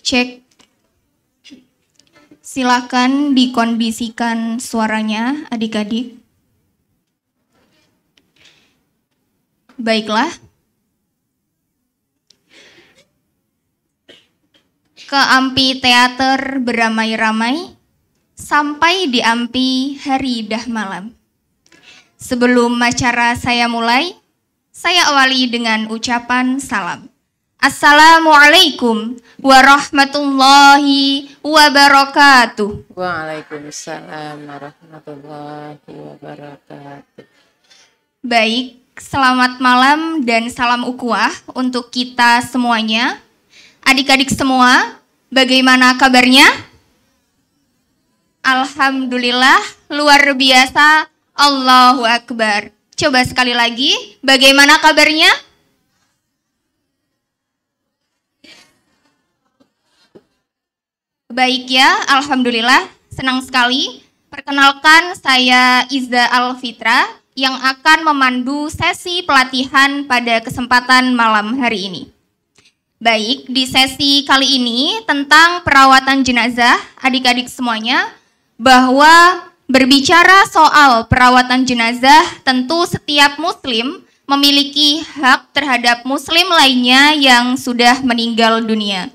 Cek. Silakan dikondisikan suaranya adik-adik. Baiklah. Ke amphitheater beramai-ramai sampai di ampi hari dah malam. Sebelum acara saya mulai, saya awali dengan ucapan salam. Assalamualaikum warahmatullahi wabarakatuh. Waalaikumsalam warahmatullahi wabarakatuh. Baik, selamat malam dan salam ukhuwah untuk kita semuanya. Adik-adik semua, bagaimana kabarnya? Alhamdulillah, luar biasa, Allahu Akbar. Coba sekali lagi, bagaimana kabarnya? Baik ya, Alhamdulillah, senang sekali. Perkenalkan, saya Iza Alfitra yang akan memandu sesi pelatihan pada kesempatan malam hari ini. Baik, di sesi kali ini tentang perawatan jenazah, adik-adik semuanya, bahwa berbicara soal perawatan jenazah, tentu setiap muslim memiliki hak terhadap muslim lainnya yang sudah meninggal dunia.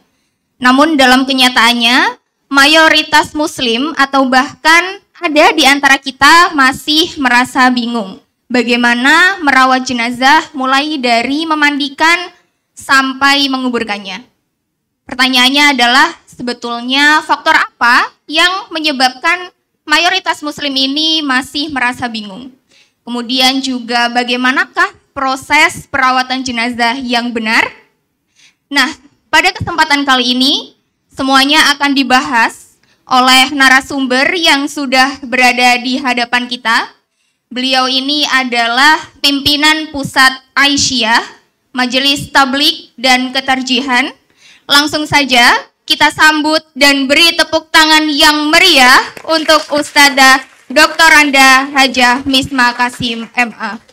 Namun dalam kenyataannya, mayoritas muslim atau bahkan ada di antara kita masih merasa bingung bagaimana merawat jenazah mulai dari memandikan sampai menguburkannya. Pertanyaannya adalah sebetulnya faktor apa yang menyebabkan mayoritas muslim ini masih merasa bingung? Kemudian juga bagaimanakah proses perawatan jenazah yang benar? Nah, pada kesempatan kali ini, semuanya akan dibahas oleh narasumber yang sudah berada di hadapan kita. Beliau ini adalah pimpinan Pusat Aisyah, Majelis Tablik dan Ketarjihan. Langsung saja kita sambut dan beri tepuk tangan yang meriah untuk Ustadzah Dr. Anda Hajah Misma Kasim MA.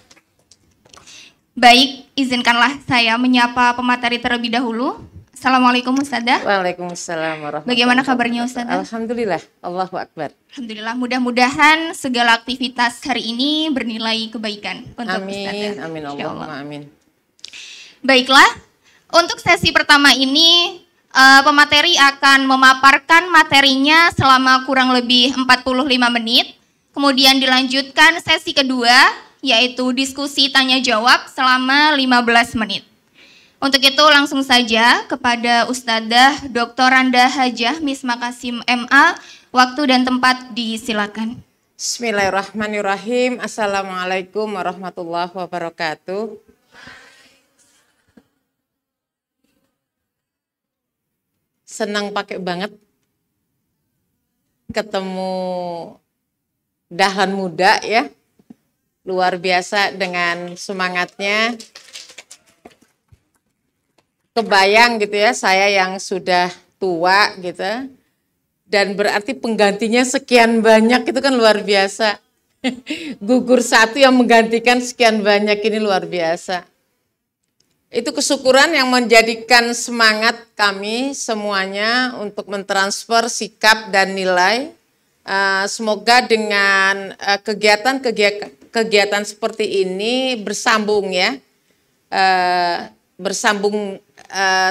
Baik, izinkanlah saya menyapa pemateri terlebih dahulu. Assalamualaikum Ustadzah. Waalaikumsalam warahmatullahi wabarakatuh. Bagaimana kabarnya Ustadzah? Alhamdulillah, Allahu Akbar. Alhamdulillah, mudah-mudahan segala aktivitas hari ini bernilai kebaikan untuk Amin, Ustadzah. amin, Allahumma amin. Baiklah, untuk sesi pertama ini pemateri akan memaparkan materinya selama kurang lebih 45 menit. Kemudian dilanjutkan sesi kedua, yaitu diskusi tanya jawab selama 15 menit. Untuk itu langsung saja kepada Ustadzah Dr. Anda Hajah Misma Kasim MA, waktu dan tempat disilakan. Bismillahirrahmanirrahim. Assalamualaikum warahmatullahi wabarakatuh. Senang pakai banget ketemu dahlan muda ya. Luar biasa dengan semangatnya. Kebayang gitu ya, saya yang sudah tua gitu, dan berarti penggantinya sekian banyak, itu kan luar biasa. Gugur satu yang menggantikan sekian banyak, ini luar biasa. Itu kesyukuran yang menjadikan semangat kami semuanya untuk mentransfer sikap dan nilai. Semoga dengan kegiatan seperti ini bersambung ya,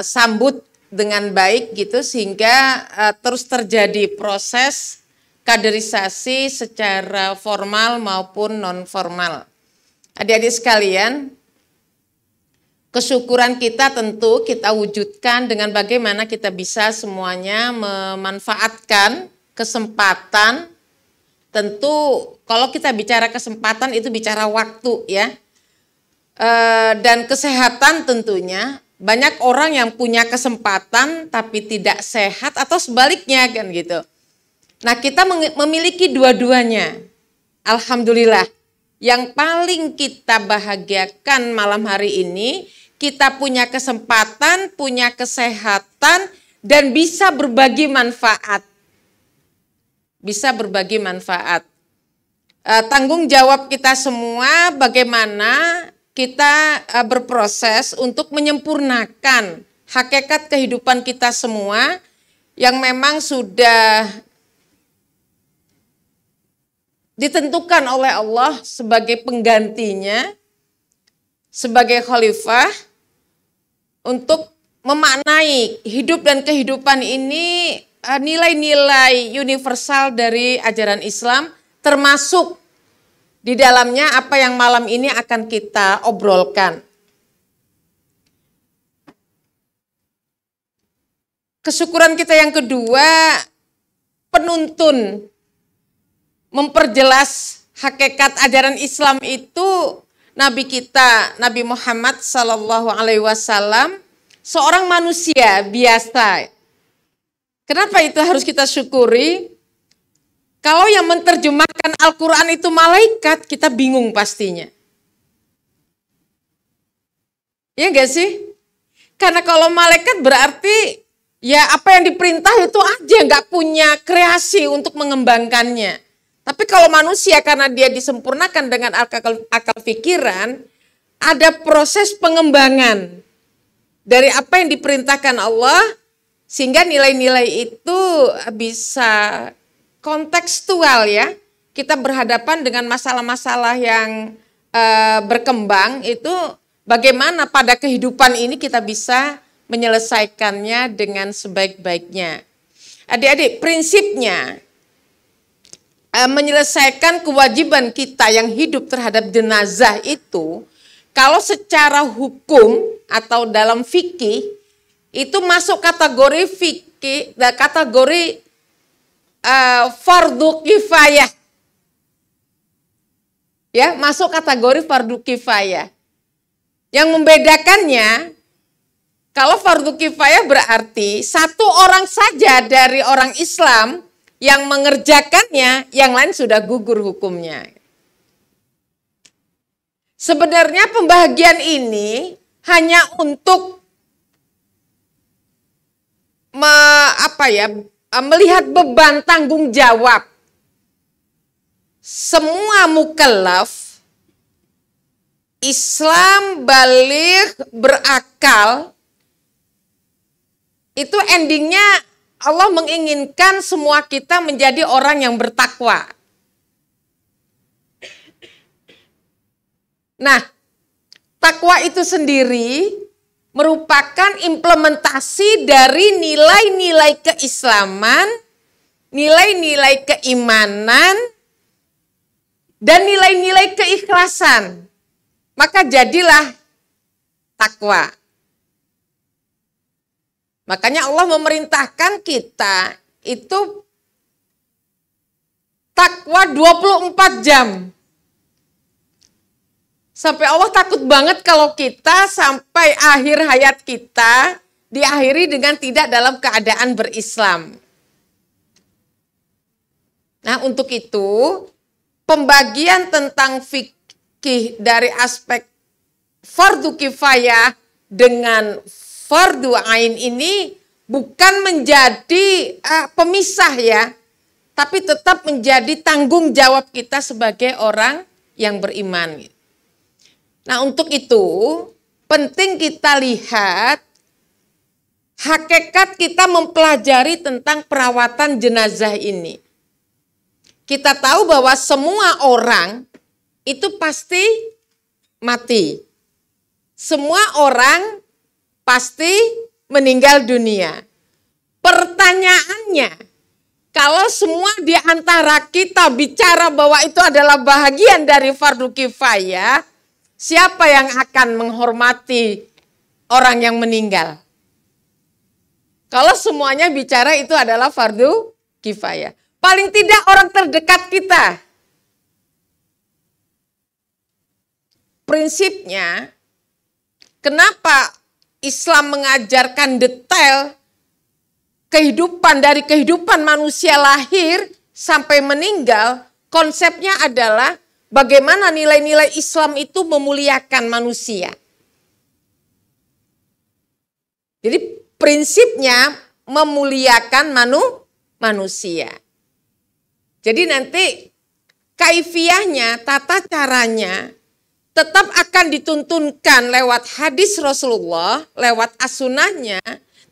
sambut dengan baik gitu, sehingga terus terjadi proses kaderisasi secara formal maupun non formal. Adik-adik sekalian, kesyukuran kita tentu kita wujudkan dengan bagaimana kita bisa semuanya memanfaatkan kesempatan. Tentu kalau kita bicara kesempatan itu bicara waktu ya. Dan kesehatan tentunya, banyak orang yang punya kesempatan tapi tidak sehat atau sebaliknya kan gitu. Nah, kita memiliki dua-duanya. Alhamdulillah. Yang paling kita bahagiakan malam hari ini, kita punya kesempatan, punya kesehatan, dan bisa berbagi manfaat. Bisa berbagi manfaat. tanggung jawab kita semua bagaimana kita berproses untuk menyempurnakan hakikat kehidupan kita semua yang memang sudah ditentukan oleh Allah sebagai penggantinya, sebagai khalifah, untuk memaknai hidup dan kehidupan ini nilai-nilai universal dari ajaran Islam, termasuk di dalamnya apa yang malam ini akan kita obrolkan. Kesyukuran kita yang kedua, penuntun memperjelas hakikat ajaran Islam itu Nabi kita, Nabi Muhammad Sallallahu Alaihi Wasallam, seorang manusia biasa. Kenapa itu harus kita syukuri? Kalau yang menerjemahkan Al-Quran itu malaikat, kita bingung pastinya. Ya gak sih? Karena kalau malaikat berarti ya apa yang diperintah itu aja, gak punya kreasi untuk mengembangkannya. Tapi kalau manusia karena dia disempurnakan dengan akal pikiran, ada proses pengembangan dari apa yang diperintahkan Allah, sehingga nilai-nilai itu bisa kontekstual ya. Kita berhadapan dengan masalah-masalah yang berkembang, itu bagaimana pada kehidupan ini kita bisa menyelesaikannya dengan sebaik-baiknya. Adik-adik, prinsipnya menyelesaikan kewajiban kita yang hidup terhadap jenazah itu, kalau secara hukum atau dalam fikih itu masuk kategori fikih, kategori fardu kifayah. Ya, masuk kategori fardu kifayah. Yang membedakannya, kalau fardu kifayah berarti satu orang saja dari orang Islam yang mengerjakannya, yang lain sudah gugur hukumnya. Sebenarnya pembagian ini hanya untuk melihat beban tanggung jawab semua mukallaf Islam baligh berakal. Itu endingnya Allah menginginkan semua kita menjadi orang yang bertakwa. Nah, takwa itu sendiri merupakan implementasi dari nilai-nilai keislaman, nilai-nilai keimanan, dan nilai-nilai keikhlasan. Maka jadilah takwa. Makanya Allah memerintahkan kita itu takwa 24 jam. Sampai Allah takut banget kalau kita sampai akhir hayat kita diakhiri dengan tidak dalam keadaan berislam. Nah, untuk itu pembagian tentang fikih dari aspek fardu kifayah dengan fardu ain ini bukan menjadi pemisah ya, tapi tetap menjadi tanggung jawab kita sebagai orang yang beriman. Nah, untuk itu penting kita lihat hakikat kita mempelajari tentang perawatan jenazah ini. Kita tahu bahwa semua orang itu pasti mati. Semua orang pasti meninggal dunia. Pertanyaannya, kalau semua di antara kita bicara bahwa itu adalah bahagian dari fardu kifayah, siapa yang akan menghormati orang yang meninggal? Kalau semuanya bicara itu adalah fardu kifayah. Paling tidak orang terdekat kita. Prinsipnya, kenapa Islam mengajarkan detail kehidupan dari kehidupan manusia lahir sampai meninggal, konsepnya adalah bagaimana nilai-nilai Islam itu memuliakan manusia. Jadi prinsipnya memuliakan manusia. Jadi nanti kaifiyahnya, tata caranya tetap akan dituntunkan lewat hadis Rasulullah, lewat as-sunnahnya,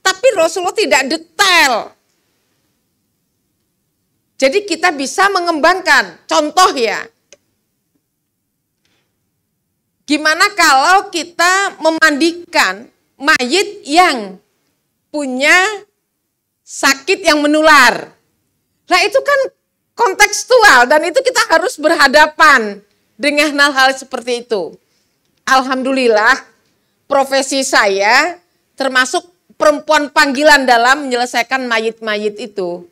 tapi Rasulullah tidak detail. Jadi kita bisa mengembangkan. Contoh ya, gimana kalau kita memandikan mayit yang punya sakit yang menular. Nah itu kan kontekstual dan itu kita harus berhadapan dengan hal-hal seperti itu. Alhamdulillah profesi saya termasuk perempuan panggilan dalam menyelesaikan mayit-mayit itu.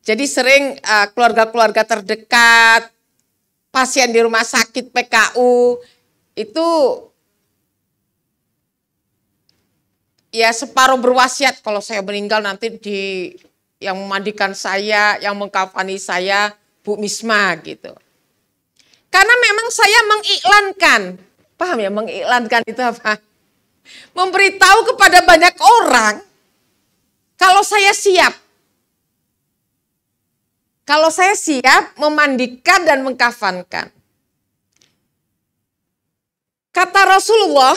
Jadi sering keluarga-keluarga terdekat, pasien di rumah sakit PKU, itu ya separuh berwasiat kalau saya meninggal nanti yang memandikan saya, yang mengkafani saya, Bu Misma gitu. Karena memang saya mengiklankan, paham ya mengiklankan itu apa? Memberitahu kepada banyak orang kalau saya siap. Kalau saya siap memandikan dan mengkafankan. Kata Rasulullah,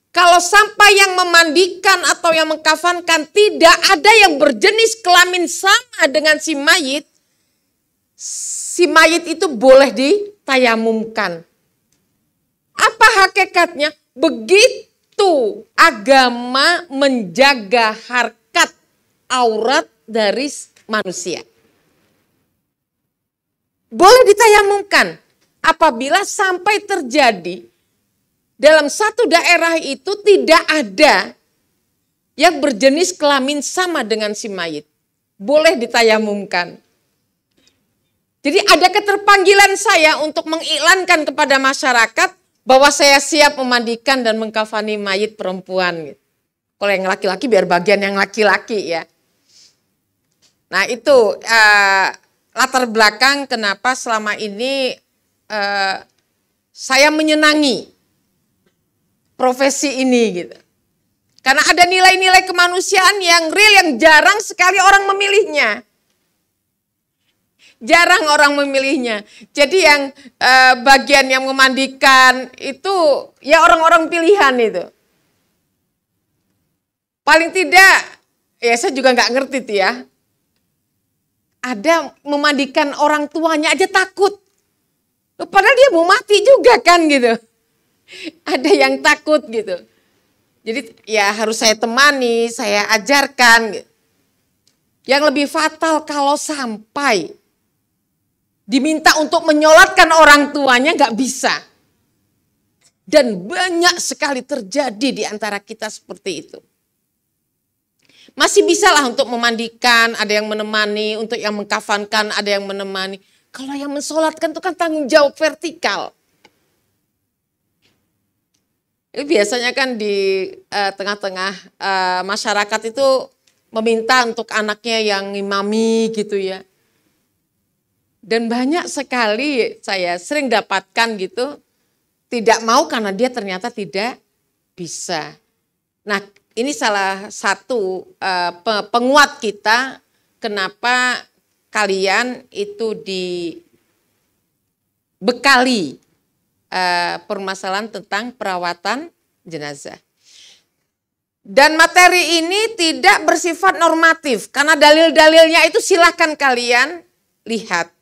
kalau sampai yang memandikan atau yang mengkafankan tidak ada yang berjenis kelamin sama dengan si mayit itu boleh ditayamumkan. Apa hakikatnya? Begitu agama menjaga harkat aurat dari manusia. Boleh ditayamumkan apabila sampai terjadi dalam satu daerah itu tidak ada yang berjenis kelamin sama dengan si mayit. Boleh ditayamumkan. Jadi ada keterpanggilan saya untuk mengiklankan kepada masyarakat bahwa saya siap memandikan dan mengkafani mayit perempuan. Kalau yang laki-laki biar bagian yang laki-laki ya. Nah itu latar belakang kenapa selama ini saya menyenangi profesi ini gitu. Karena ada nilai-nilai kemanusiaan yang real yang jarang sekali orang memilihnya. Jarang orang memilihnya. Jadi yang bagian yang memandikan itu ya orang-orang pilihan itu. Paling tidak, ya saya juga nggak ngerti tuh ya. Ada memandikan orang tuanya aja takut. Padahal dia mau mati juga kan gitu. Ada yang takut gitu. Jadi ya harus saya temani, saya ajarkan. Yang lebih fatal kalau sampai diminta untuk menyolatkan orang tuanya nggak bisa. Dan banyak sekali terjadi di antara kita seperti itu. Masih bisalah untuk memandikan, ada yang menemani, untuk yang mengkafankan, ada yang menemani. Kalau yang mensolatkan itu kan tanggung jawab vertikal. Biasanya kan di tengah-tengah masyarakat itu meminta untuk anaknya yang ngimami gitu ya. Dan banyak sekali saya sering dapatkan gitu, tidak mau karena dia ternyata tidak bisa. Nah ini salah satu penguat kita kenapa kalian itu dibekali permasalahan tentang perawatan jenazah. Dan materi ini tidak bersifat normatif karena dalil-dalilnya itu silahkan kalian lihat.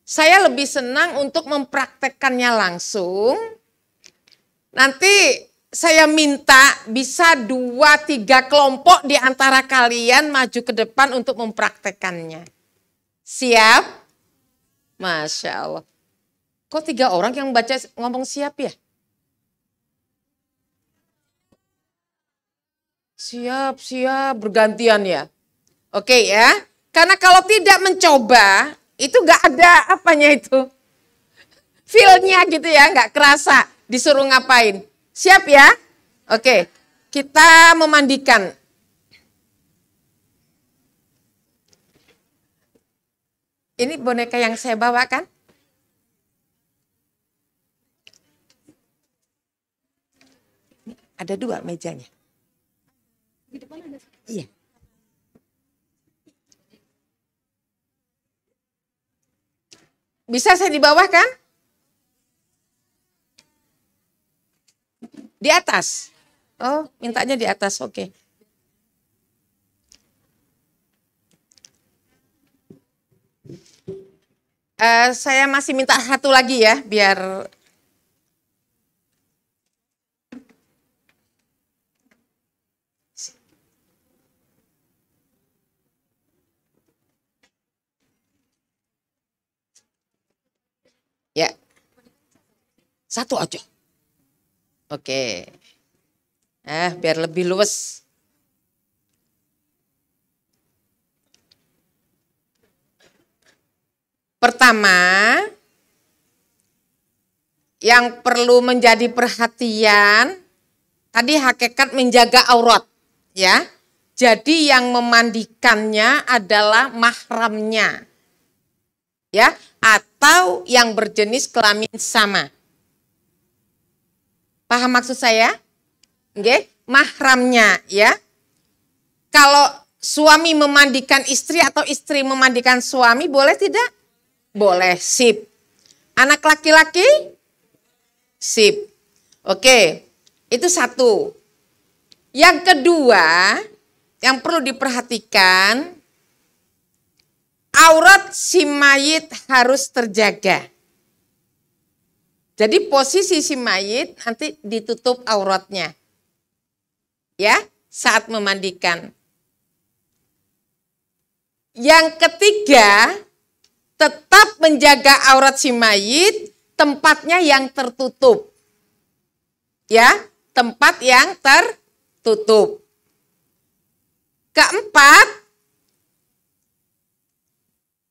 Saya lebih senang untuk mempraktekkannya langsung. Nanti saya minta bisa 2-3 kelompok di antara kalian maju ke depan untuk mempraktekkannya. Siap? Masya Allah. Kok 3 orang yang baca ngomong siap ya? Siap, bergantian ya. Oke ya. Karena kalau tidak mencoba, itu gak ada apanya itu. Feel-nya gitu ya, gak kerasa disuruh ngapain. Siap ya? Oke, kita memandikan. Ini boneka yang saya bawa kan? Ada 2 mejanya. Di depan ada. Iya. Bisa saya di bawah kan? Di atas. Oh, mintanya di atas. Oke. Saya masih minta satu lagi ya, biar ya. Satu aja. Oke. Biar lebih luwes. Pertama, yang perlu menjadi perhatian, tadi hakikat menjaga aurat, ya. Jadi yang memandikannya adalah mahramnya, ya, atau yang berjenis kelamin sama. Paham maksud saya? Oke, mahramnya, ya. Kalau suami memandikan istri atau istri memandikan suami, boleh tidak? Boleh, sip. Anak laki-laki? Sip. Oke, itu satu. Yang kedua, yang perlu diperhatikan, aurat si mayit harus terjaga. Jadi posisi si mayit nanti ditutup auratnya. Ya, saat memandikan. Yang ketiga, tetap menjaga aurat si mayit, tempatnya yang tertutup. Ya, tempat yang tertutup. Keempat,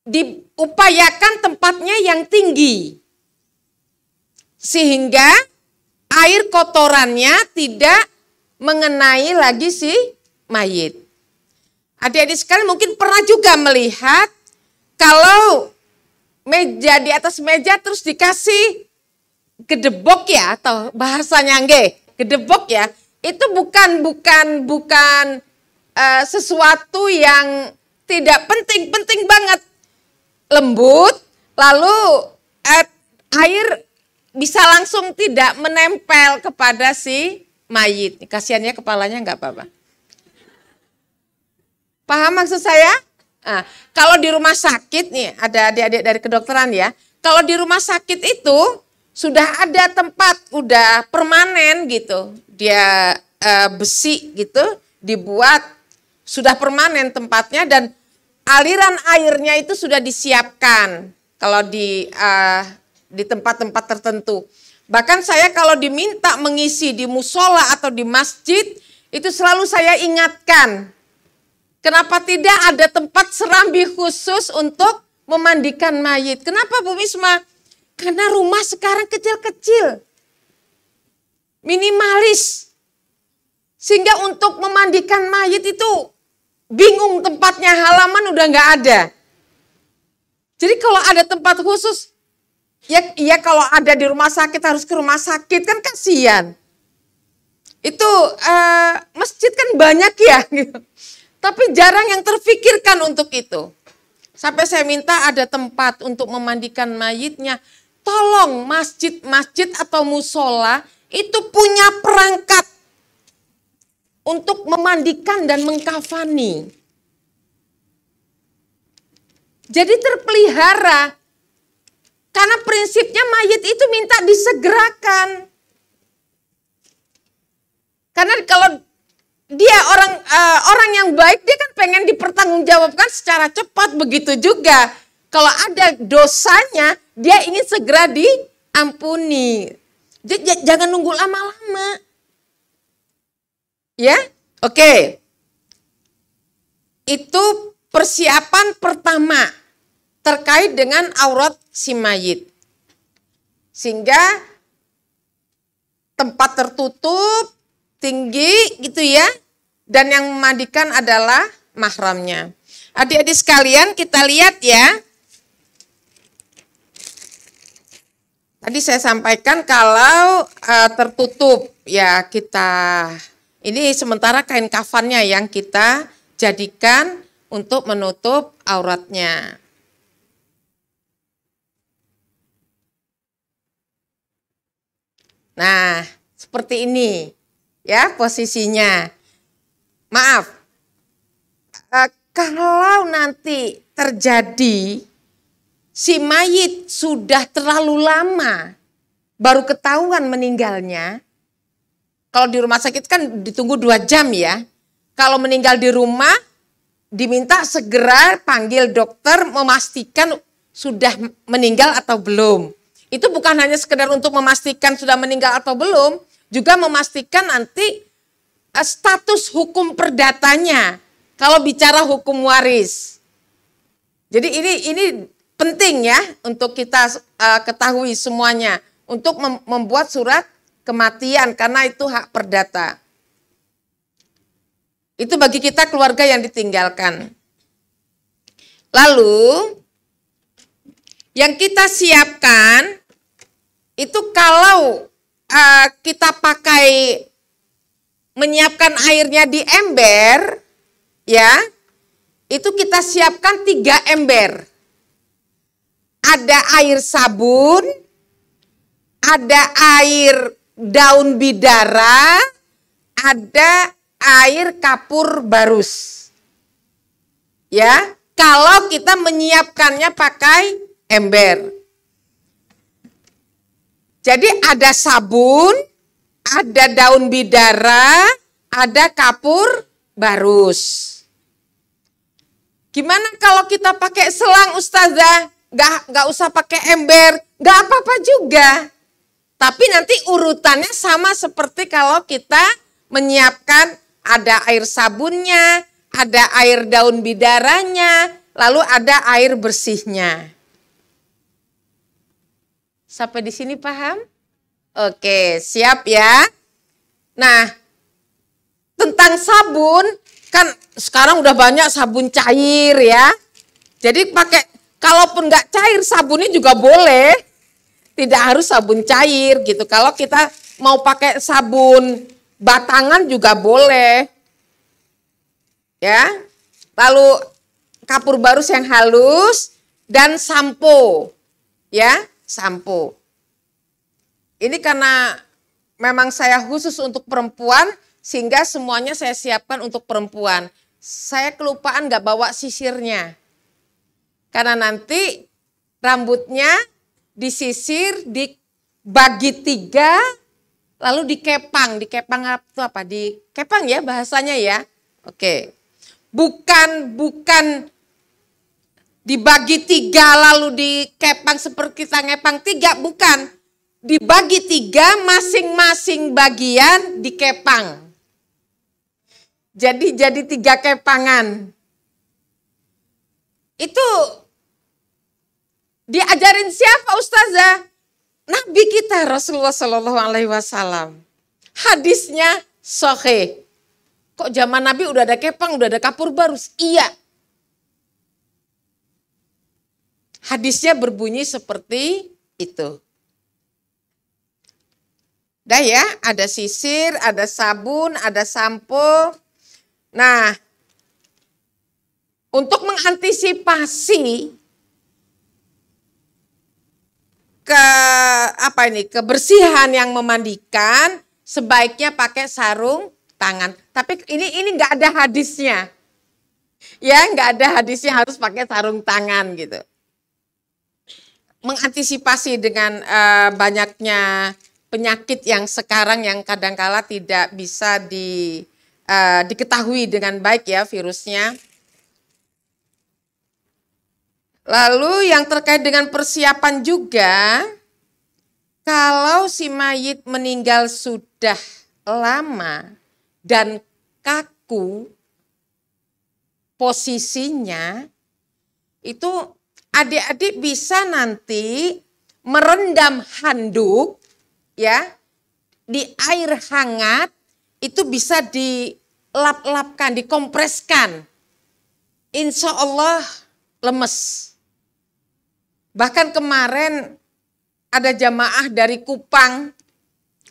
diupayakan tempatnya yang tinggi. Sehingga air kotorannya tidak mengenai lagi si mayit. Adik-adik sekalian mungkin pernah juga melihat kalau meja di atas meja terus dikasih gedebok ya, atau bahasanya gedebok ya, itu bukan sesuatu yang tidak penting banget, lembut, lalu air bisa langsung tidak menempel kepada si mayit. Kasihannya kepalanya nggak apa-apa. Paham maksud saya? Nah, kalau di rumah sakit nih, ada adik-adik dari kedokteran ya, kalau di rumah sakit itu sudah ada tempat, udah permanen gitu, dia besi gitu, dibuat, sudah permanen tempatnya dan aliran airnya itu sudah disiapkan kalau di tempat-tempat tertentu. Bahkan saya kalau diminta mengisi di musola atau di masjid, itu selalu saya ingatkan, kenapa tidak ada tempat serambi khusus untuk memandikan mayit? Kenapa Bu Misma? Karena rumah sekarang kecil-kecil, minimalis. Sehingga untuk memandikan mayit itu bingung tempatnya, halaman udah nggak ada. Jadi kalau ada tempat khusus, ya kalau ada di rumah sakit harus ke rumah sakit, kan kasihan. Itu masjid kan banyak ya gitu. Tapi jarang yang terfikirkan untuk itu. Sampai saya minta ada tempat untuk memandikan mayitnya. Tolong masjid-masjid atau musola itu punya perangkat untuk memandikan dan mengkafani. Jadi terpelihara. Karena prinsipnya mayit itu minta disegerakan. Karena kalau dia orang yang baik, dia kan pengen dipertanggungjawabkan secara cepat, begitu juga. Kalau ada dosanya, dia ingin segera diampuni. Jangan nunggu lama-lama. Ya, oke. Itu persiapan pertama terkait dengan aurat si mayit. Sehingga tempat tertutup, tinggi gitu ya, dan yang memandikan adalah mahramnya. Adik-adik sekalian, kita lihat ya. Tadi saya sampaikan kalau tertutup ya kita, ini sementara kain kafannya yang kita jadikan untuk menutup auratnya. Nah, seperti ini ya posisinya. Maaf, kalau nanti terjadi si mayit sudah terlalu lama baru ketahuan meninggalnya. Kalau di rumah sakit kan ditunggu 2 jam ya. Kalau meninggal di rumah diminta segera panggil dokter memastikan sudah meninggal atau belum. Itu bukan hanya sekedar untuk memastikan sudah meninggal atau belum, juga memastikan nanti status hukum perdatanya kalau bicara hukum waris. Jadi ini penting ya untuk kita ketahui semuanya untuk membuat surat kematian karena itu hak perdata. Itu bagi kita keluarga yang ditinggalkan. Lalu yang kita siapkan itu kalau kita pakai menyiapkan airnya di ember, ya, itu kita siapkan 3 ember. Ada air sabun, ada air daun bidara, ada air kapur barus. Ya, kalau kita menyiapkannya pakai ember. Jadi ada sabun, ada daun bidara, ada kapur barus. Gimana kalau kita pakai selang Ustazah? Nggak usah pakai ember, nggak apa-apa juga. Tapi nanti urutannya sama seperti kalau kita menyiapkan ada air sabunnya, ada air daun bidaranya, lalu ada air bersihnya. Sampai di sini paham? Oke, siap ya. Nah, tentang sabun, kan sekarang udah banyak sabun cair ya. Jadi kalaupun nggak cair sabunnya juga boleh. Tidak harus sabun cair gitu. Kalau kita mau pakai sabun batangan juga boleh. Ya. Lalu kapur barus yang halus dan sampo. Ya, sampo. Ini karena memang saya khusus untuk perempuan sehingga semuanya saya siapkan untuk perempuan. Saya kelupaan nggak bawa sisirnya. Karena nanti rambutnya disisir, dibagi 3, lalu dikepang. Dikepang itu apa? Dikepang ya bahasanya ya. Oke. Bukan dibagi 3 lalu dikepang seperti kita ngepang 3, bukan. Dibagi 3, masing-masing bagian dikepang. Jadi 3 kepangan. Itu diajarin siapa Ustazah? Nabi kita Rasulullah Shallallahu Alaihi Wasallam. Hadisnya sahih. Kok zaman Nabi udah ada kepang, udah ada kapur barus? Iya. Hadisnya berbunyi seperti itu. Dah ya, ada sisir, ada sabun, ada sampo. Nah, untuk mengantisipasi kebersihan yang memandikan, sebaiknya pakai sarung tangan. Tapi ini nggak ada hadisnya. Ya, nggak ada hadisnya harus pakai sarung tangan gitu. Mengantisipasi dengan banyaknya penyakit yang sekarang yang kadangkala tidak bisa diketahui dengan baik ya virusnya. Lalu yang terkait dengan persiapan juga, kalau si mayit meninggal sudah lama dan kaku posisinya, itu adik-adik bisa nanti merendam handuk ya di air hangat, itu bisa dilap-lapkan, dikompreskan. Insya Allah lemes. Bahkan kemarin ada jamaah dari Kupang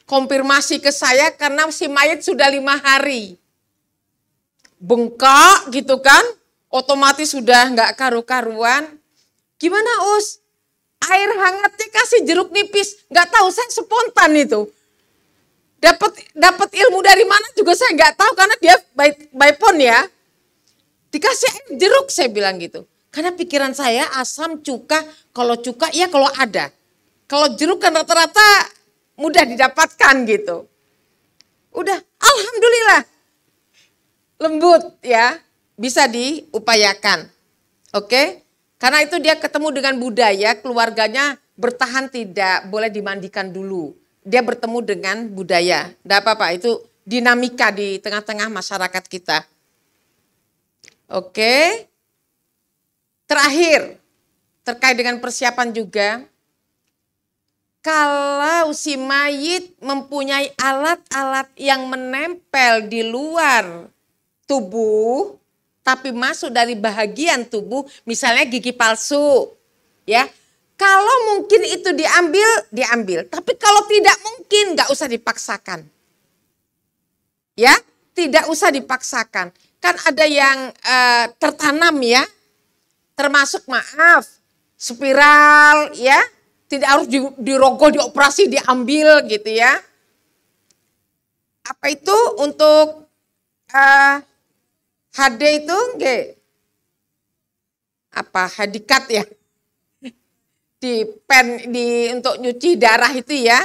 konfirmasi ke saya karena si mayat sudah 5 hari. Bengkak gitu kan, otomatis sudah nggak karu-karuan. Gimana Us? Air hangatnya kasih jeruk nipis. Nggak tahu, saya spontan itu. Dapat ilmu dari mana juga saya nggak tahu karena dia by phone ya. Dikasih air jeruk saya bilang gitu. Karena pikiran saya asam, cuka, kalau cuka ya kalau ada. Kalau jeruk kan rata-rata mudah didapatkan gitu. Udah, alhamdulillah. Lembut ya, bisa diupayakan. Oke? Karena itu dia ketemu dengan budaya, keluarganya bertahan tidak boleh dimandikan dulu. Dia bertemu dengan budaya. Tidak apa-apa, itu dinamika di tengah-tengah masyarakat kita. Oke. Terakhir, terkait dengan persiapan juga. Kalau si mayit mempunyai alat-alat yang menempel di luar tubuh, tapi masuk dari bahagian tubuh, misalnya gigi palsu, ya. Kalau mungkin itu diambil. Tapi kalau tidak mungkin, nggak usah dipaksakan. Ya, tidak usah dipaksakan. Kan ada yang tertanam ya, termasuk maaf, spiral ya, tidak harus dirogoh, dioperasi, diambil gitu ya. Apa itu untuk HD itu apa hadikat ya, di pen untuk nyuci darah itu ya,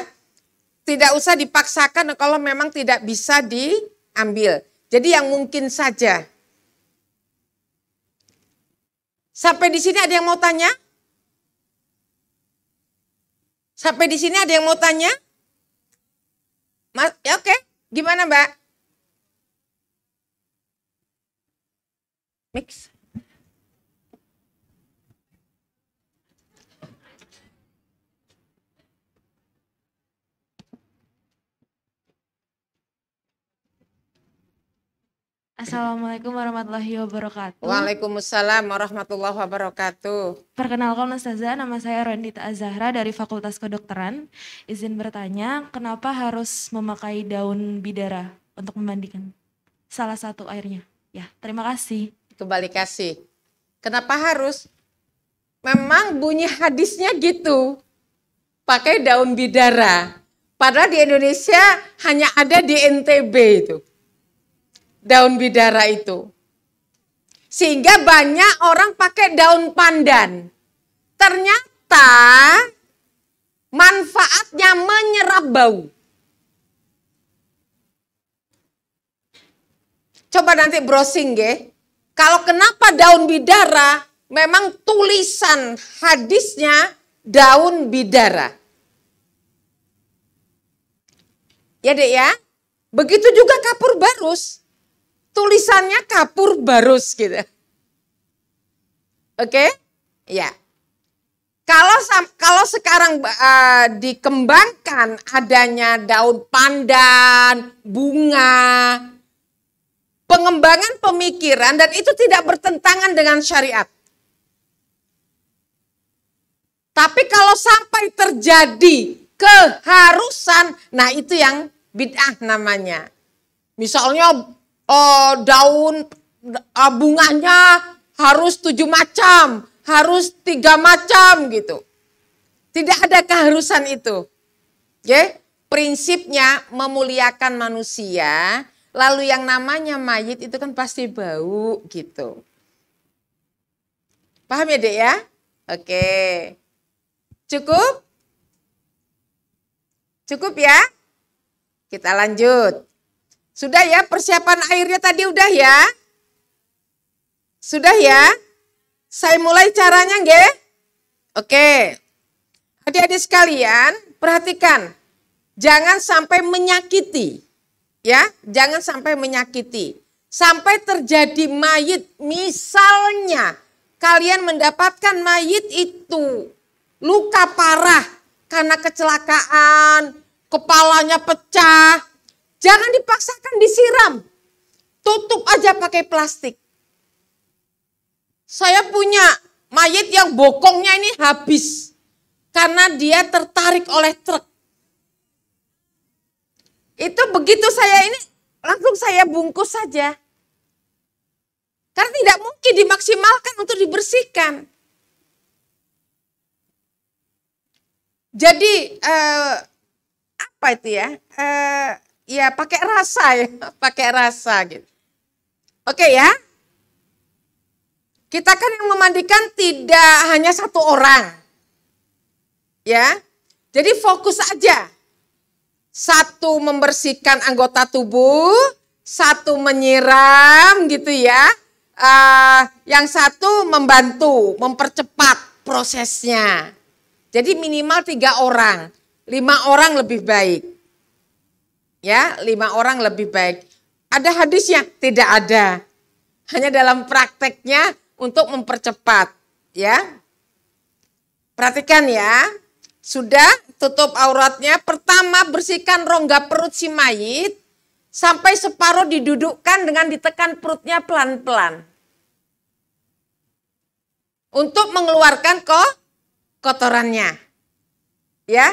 tidak usah dipaksakan kalau memang tidak bisa diambil. Jadi yang mungkin saja. Sampai di sini ada yang mau tanya? Sampai di sini ada yang mau tanya? Ya oke, gimana Mbak? Mix. Assalamualaikum warahmatullahi wabarakatuh. Waalaikumsalam warahmatullahi wabarakatuh. Perkenalkan Ustazah, nama saya Randita Azahra dari Fakultas Kedokteran. Izin bertanya, kenapa harus memakai daun bidara untuk memandikan salah satu airnya? Ya, terima kasih. Kembali kasih. Kenapa harus? Memang bunyi hadisnya gitu. Pakai daun bidara. Padahal di Indonesia hanya ada di NTB itu. Daun bidara itu. Sehingga banyak orang pakai daun pandan. Ternyata manfaatnya menyerap bau. Coba nanti browsing ya. Kalau kenapa daun bidara, memang tulisan hadisnya daun bidara. Ya Dek ya. Begitu juga kapur barus. Tulisannya kapur barus gitu. Oke? Ya. Kalau sekarang dikembangkan adanya daun pandan, bunga, pengembangan pemikiran dan itu tidak bertentangan dengan syariat. Tapi kalau sampai terjadi keharusan, nah itu yang bid'ah namanya. Misalnya daun bunganya harus 7 macam, harus 3 macam gitu. Tidak ada keharusan itu. Ya, prinsipnya memuliakan manusia, lalu yang namanya mayit itu kan pasti bau gitu. Paham ya Dek ya? Oke. Cukup? Cukup ya? Kita lanjut. Sudah ya, persiapan airnya tadi udah ya? Sudah ya? Saya mulai caranya nggih? Oke. Adik-adik sekalian, perhatikan. Jangan sampai menyakiti. Ya, jangan sampai menyakiti. Sampai terjadi mayit, misalnya kalian mendapatkan mayit itu luka parah karena kecelakaan, kepalanya pecah. Jangan dipaksakan disiram. Tutup aja pakai plastik. Saya punya mayit yang bokongnya ini habis karena dia tertarik oleh truk. Itu begitu saya ini langsung saya bungkus saja. Karena tidak mungkin dimaksimalkan untuk dibersihkan. Jadi apa itu ya? ya pakai rasa ya, pakai rasa gitu. Oke ya. Kita kan yang memandikan tidak hanya satu orang. Ya. Jadi fokus aja. Satu membersihkan anggota tubuh, satu menyiram gitu ya. Yang satu membantu, mempercepat prosesnya. Jadi minimal 3 orang, 5 orang lebih baik. Ya, 5 orang lebih baik. Ada hadisnya? Tidak ada. Hanya dalam prakteknya untuk mempercepat. Ya, perhatikan ya. Sudah tutup auratnya. Pertama bersihkan rongga perut si mayit. Sampai separuh didudukkan dengan ditekan perutnya pelan-pelan. Untuk mengeluarkan kotorannya. Ya.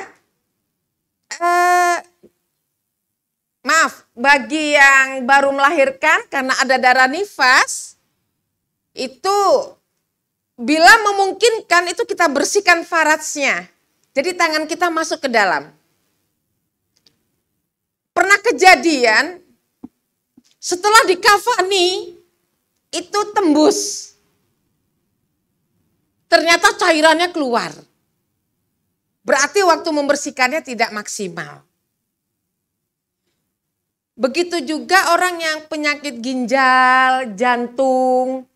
Maaf, bagi yang baru melahirkan karena ada darah nifas. Itu bila memungkinkan itu kita bersihkan farajnya. Jadi tangan kita masuk ke dalam. Pernah kejadian setelah dikafani itu tembus. Ternyata cairannya keluar. Berarti waktu membersihkannya tidak maksimal. Begitu juga orang yang penyakit ginjal, jantung,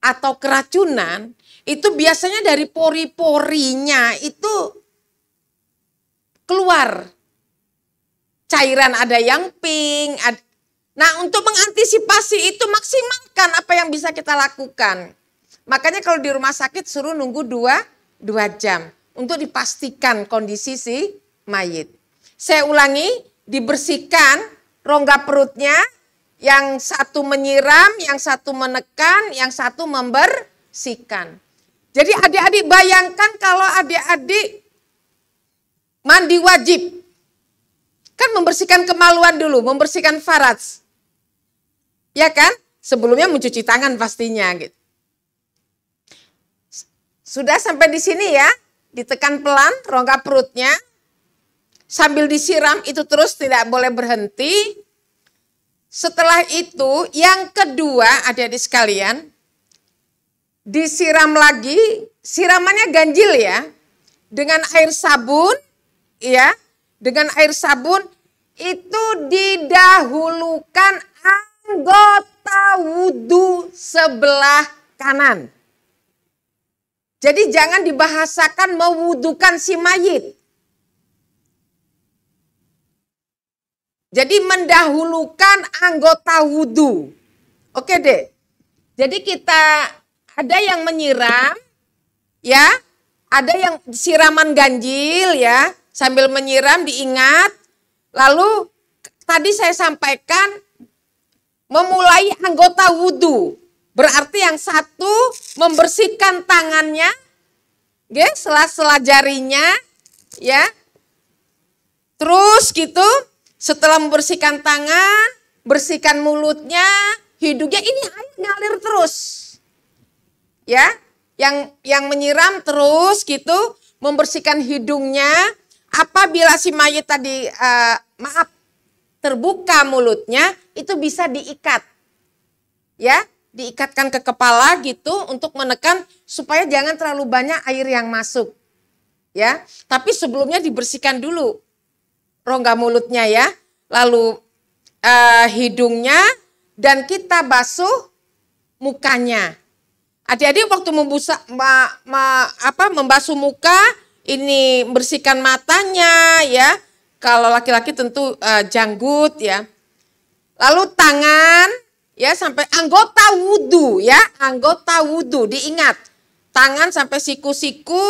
atau keracunan, itu biasanya dari pori-porinya itu keluar. Cairan ada yang pink. Nah, untuk mengantisipasi itu maksimalkan apa yang bisa kita lakukan. Makanya kalau di rumah sakit suruh nunggu 2 jam untuk dipastikan kondisi si mayit. Saya ulangi, dibersihkan rongga perutnya, yang satu menyiram, yang satu menekan, yang satu membersihkan. Jadi adik-adik bayangkan kalau adik-adik mandi wajib. Kan membersihkan kemaluan dulu, membersihkan faraj. Ya kan? Sebelumnya mencuci tangan pastinya gitu. Sudah sampai di sini ya, ditekan pelan rongga perutnya. Sambil disiram itu terus tidak boleh berhenti. Setelah itu yang kedua adik-adik sekalian, disiram lagi, siramannya ganjil ya, dengan air sabun, ya, dengan air sabun itu didahulukan anggota wudhu sebelah kanan. Jadi jangan dibahasakan mewudukan si mayit. Jadi mendahulukan anggota wudhu. Oke deh. Jadi kita ada yang menyiram, ya, ada yang siraman ganjil ya, sambil menyiram diingat. Lalu tadi saya sampaikan memulai anggota wudhu. Berarti yang satu membersihkan tangannya, sela-sela jarinya, ya. Terus gitu. Setelah membersihkan tangan, bersihkan mulutnya, hidungnya, ini air ngalir terus. Ya, yang menyiram terus gitu, membersihkan hidungnya. Apabila si mayit tadi terbuka mulutnya, itu bisa diikat. Ya, diikatkan ke kepala gitu untuk menekan supaya jangan terlalu banyak air yang masuk. Ya, tapi sebelumnya dibersihkan dulu rongga mulutnya ya, lalu hidungnya, dan kita basuh mukanya. Adik-adik waktu membasuh muka, ini bersihkan matanya ya. Kalau laki-laki tentu janggut ya. Lalu tangan ya sampai anggota wudhu ya, anggota wudhu diingat. Tangan sampai siku-siku,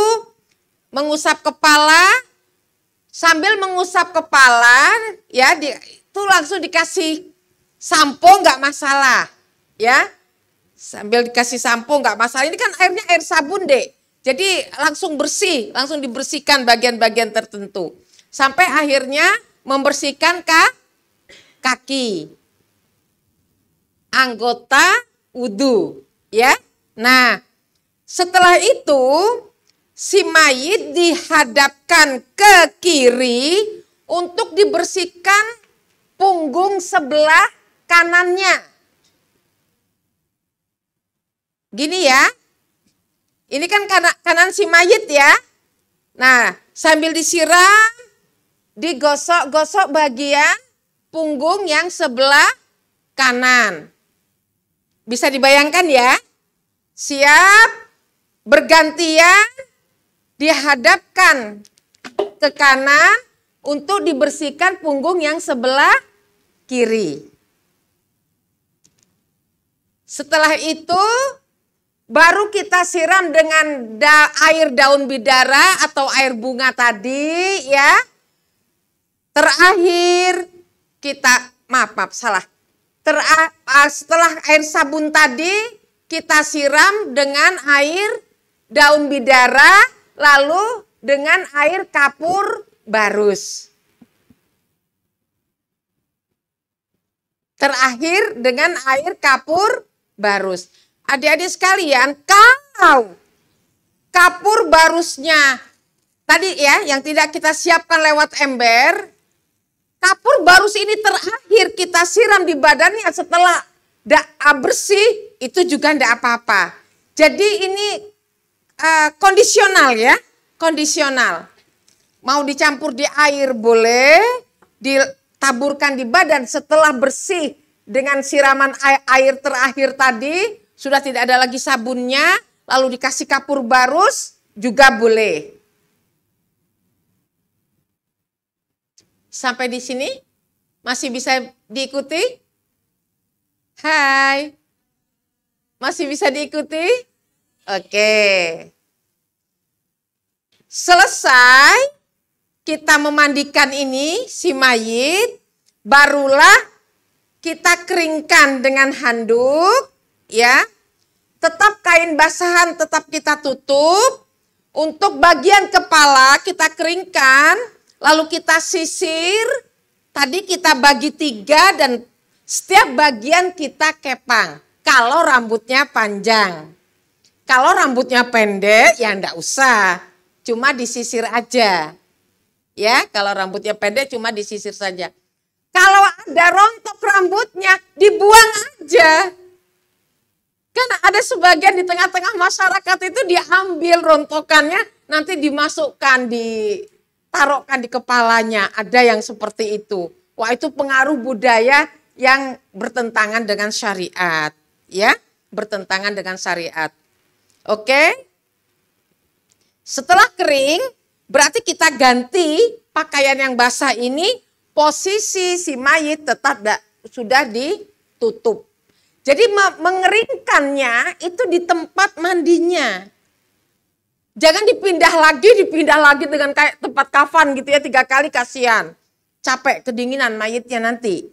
mengusap kepala. Sambil mengusap kepala, ya, itu langsung dikasih sampo nggak masalah, ya. Sambil dikasih sampo nggak masalah. Ini kan airnya air sabun deh, jadi langsung bersih, langsung dibersihkan bagian-bagian tertentu. Sampai akhirnya membersihkan kaki, anggota wudhu, ya. Nah, setelah itu si mayit dihadapkan ke kiri untuk dibersihkan punggung sebelah kanannya. Gini ya, ini kan kanan si mayit ya. Nah, sambil disiram, digosok-gosok bagian punggung yang sebelah kanan. Bisa dibayangkan ya, siap bergantian dihadapkan ke kanan untuk dibersihkan punggung yang sebelah kiri. Setelah itu baru kita siram dengan air daun bidara atau air bunga tadi ya. Terakhir kita, setelah air sabun tadi kita siram dengan air daun bidara lalu dengan air kapur barus. Terakhir dengan air kapur barus. Adik-adik sekalian, kalau kapur barusnya tadi ya yang tidak kita siapkan lewat ember, kapur barus ini terakhir kita siram di badannya setelah bersih, itu juga tidak apa-apa. Jadi ini kondisional ya, kondisional. Mau dicampur di air boleh, ditaburkan di badan setelah bersih dengan siraman air terakhir tadi, sudah tidak ada lagi sabunnya, lalu dikasih kapur barus juga boleh. Sampai di sini masih bisa diikuti? Hai, masih bisa diikuti? Oke. Selesai kita memandikan ini si mayit, barulah kita keringkan dengan handuk ya. Tetap kain basahan tetap kita tutup. Untuk bagian kepala kita keringkan, lalu kita sisir. Tadi kita bagi 3 dan setiap bagian kita kepang. Kalau rambutnya panjang. Kalau rambutnya pendek ya enggak usah. Cuma disisir aja. Ya, kalau rambutnya pendek cuma disisir saja. Kalau ada rontok rambutnya dibuang aja. Kan ada sebagian di tengah-tengah masyarakat itu diambil rontokannya nanti dimasukkan, ditaruhkan di kepalanya. Ada yang seperti itu. Wah, itu pengaruh budaya yang bertentangan dengan syariat. Ya, bertentangan dengan syariat. Oke. Setelah kering, berarti kita ganti pakaian yang basah ini, posisi si mayit tetap sudah ditutup. Jadi mengeringkannya itu di tempat mandinya. Jangan dipindah lagi dengan kayak tempat kafan gitu ya 3 kali, kasihan. Capek kedinginan mayitnya nanti.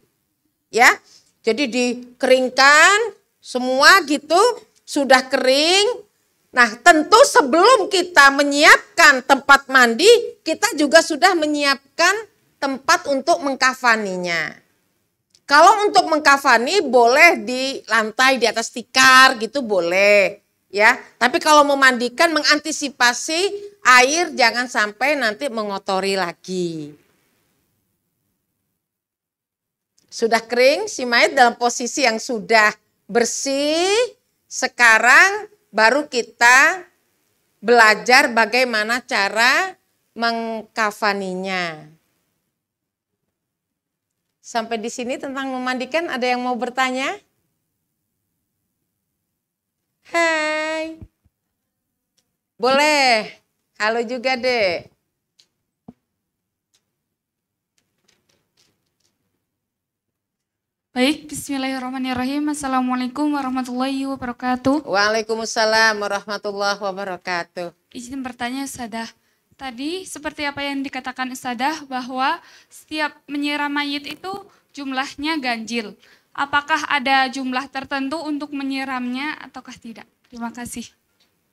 Ya. Jadi dikeringkan semua gitu, sudah kering. Nah, tentu sebelum kita menyiapkan tempat mandi, kita juga sudah menyiapkan tempat untuk mengkafaninya. Kalau untuk mengkafani boleh di lantai, di atas tikar gitu boleh. Ya, tapi kalau memandikan mengantisipasi air jangan sampai nanti mengotori lagi. Sudah kering si mayit dalam posisi yang sudah bersih. Sekarang baru kita belajar bagaimana cara mengkafaninya. Sampai di sini tentang memandikan ada yang mau bertanya? Hai. Boleh. Halo juga, Dek. Baik, bismillahirrahmanirrahim. Assalamualaikum warahmatullahi wabarakatuh. Waalaikumsalam warahmatullahi wabarakatuh. Izin bertanya, Ustadzah. Tadi seperti apa yang dikatakan Ustadzah bahwa setiap menyiram mayit itu jumlahnya ganjil. Apakah ada jumlah tertentu untuk menyiramnya ataukah tidak? Terima kasih.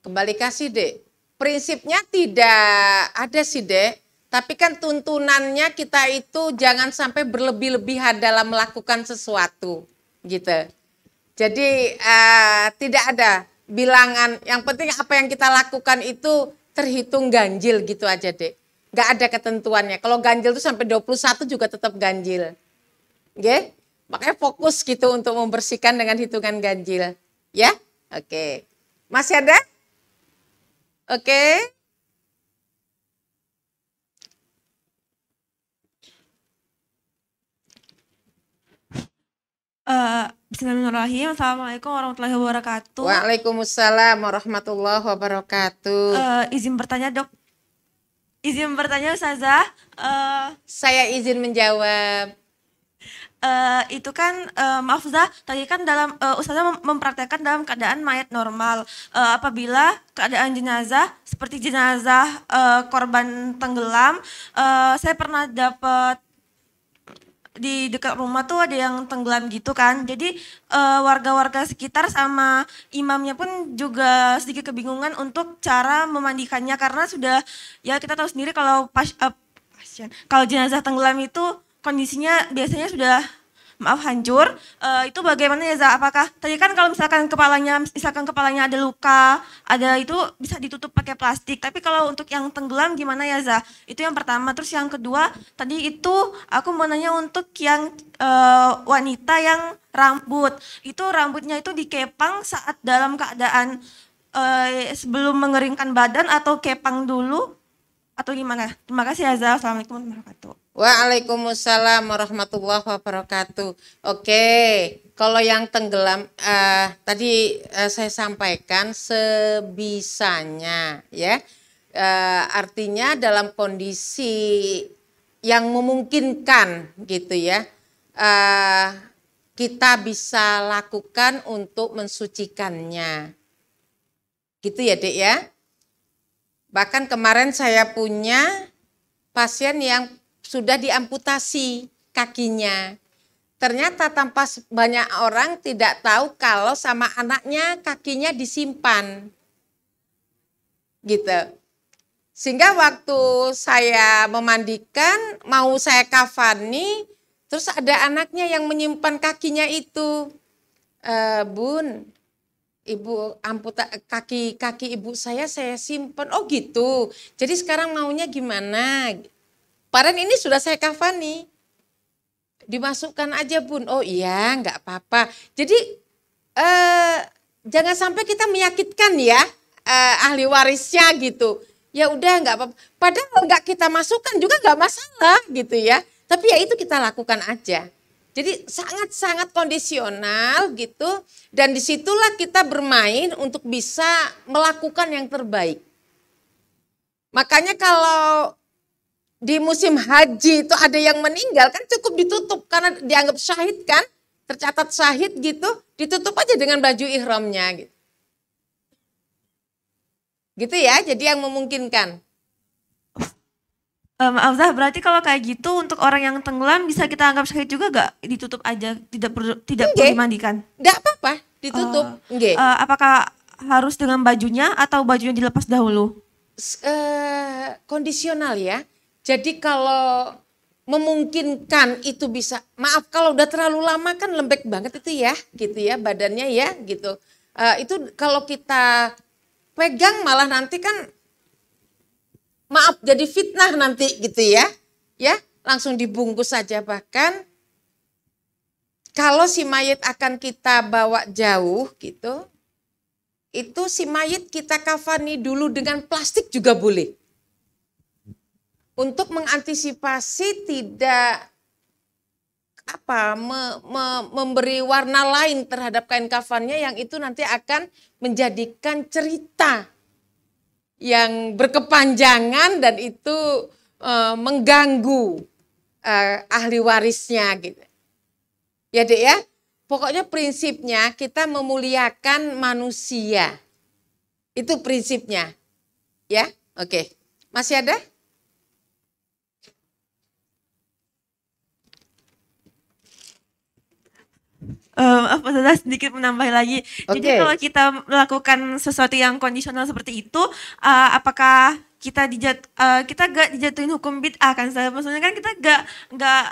Kembali kasih, Dek. Prinsipnya tidak ada sih, Dek. Tapi kan tuntunannya kita itu jangan sampai berlebih-lebihan dalam melakukan sesuatu, gitu. Jadi tidak ada bilangan. Yang penting apa yang kita lakukan itu terhitung ganjil gitu aja, Dek. Nggak ada ketentuannya. Kalau ganjil itu sampai 21 juga tetap ganjil. Nggih. Makanya fokus gitu untuk membersihkan dengan hitungan ganjil. Ya? Oke. Masih ada? Oke. Bismillahirrahmanirrahim. Assalamualaikum warahmatullahi wabarakatuh. Waalaikumsalam warahmatullahi wabarakatuh. Izin bertanya dok. Izin bertanya Ustazah. Saya izin menjawab. Itu kan maaf Ustazah, tadi kan dalam Ustazah mempraktekkan dalam keadaan mayat normal. Apabila keadaan jenazah seperti jenazah korban tenggelam, saya pernah dapat di dekat rumah tuh ada yang tenggelam gitu kan. Jadi warga-warga sekitar sama imamnya pun juga sedikit kebingungan untuk cara memandikannya karena sudah ya kita tahu sendiri kalau pasien kalau jenazah tenggelam itu kondisinya biasanya sudah maaf hancur. Itu bagaimana ya Za? Apakah tadi kan kalau misalkan kepalanya ada luka, ada itu bisa ditutup pakai plastik. Tapi kalau untuk yang tenggelam gimana ya Za? Itu yang pertama. Terus yang kedua, tadi itu aku mau nanya untuk yang wanita yang rambutnya itu dikepang saat dalam keadaan sebelum mengeringkan badan atau kepang dulu atau gimana? Terima kasih ya Za. Assalamualaikum warahmatullahi wabarakatuh. Waalaikumsalam warahmatullahi wabarakatuh. Oke, kalau yang tenggelam tadi saya sampaikan sebisanya ya. Artinya dalam kondisi yang memungkinkan gitu ya. Kita bisa lakukan untuk mensucikannya. Gitu ya, Dek ya. Bahkan kemarin saya punya pasien yang sudah diamputasi kakinya. Ternyata tanpa banyak orang tidak tahu kalau sama anaknya kakinya disimpan. Gitu. Sehingga waktu saya memandikan, mau saya kafani, terus ada anaknya yang menyimpan kakinya itu. Bun, ibu kaki ibu saya simpan. Oh gitu. Jadi sekarang maunya gimana? Padahal ini sudah saya kafani. Dimasukkan aja Bun. Oh iya nggak apa-apa. Jadi jangan sampai kita menyakitkan ya ahli warisnya gitu. Ya udah nggak apa-apa. Padahal nggak kita masukkan juga nggak masalah gitu ya. Tapi ya itu kita lakukan aja. Jadi sangat-sangat kondisional gitu. Dan disitulah kita bermain untuk bisa melakukan yang terbaik. Makanya kalau di musim haji itu ada yang meninggal kan cukup ditutup karena dianggap syahid kan, tercatat syahid gitu, ditutup aja dengan baju ihramnya gitu. Gitu ya, jadi yang memungkinkan. Maaf Zah, berarti kalau kayak gitu untuk orang yang tenggelam bisa kita anggap syahid juga gak? Ditutup aja, tidak perlu dimandikan? Enggak apa-apa, ditutup. Apakah harus dengan bajunya atau bajunya dilepas dahulu? Kondisional ya. Jadi kalau memungkinkan itu bisa, maaf kalau udah terlalu lama kan lembek banget itu ya, gitu ya badannya ya gitu. Itu kalau kita pegang malah nanti kan, maaf jadi fitnah nanti gitu ya. Ya langsung dibungkus saja, bahkan kalau si mayit akan kita bawa jauh gitu, itu si mayit kita kafani dulu dengan plastik juga boleh. Untuk mengantisipasi tidak memberi warna lain terhadap kain kafannya yang itu nanti akan menjadikan cerita yang berkepanjangan dan itu mengganggu ahli warisnya gitu. Ya Dek ya, pokoknya prinsipnya kita memuliakan manusia. Itu prinsipnya. Ya, oke. Masih ada? Sedikit menambah lagi. Jadi kalau kita melakukan sesuatu yang kondisional seperti itu, apakah kita gak dijatuhin hukum bid'ah kan? Maksudnya kan kita gak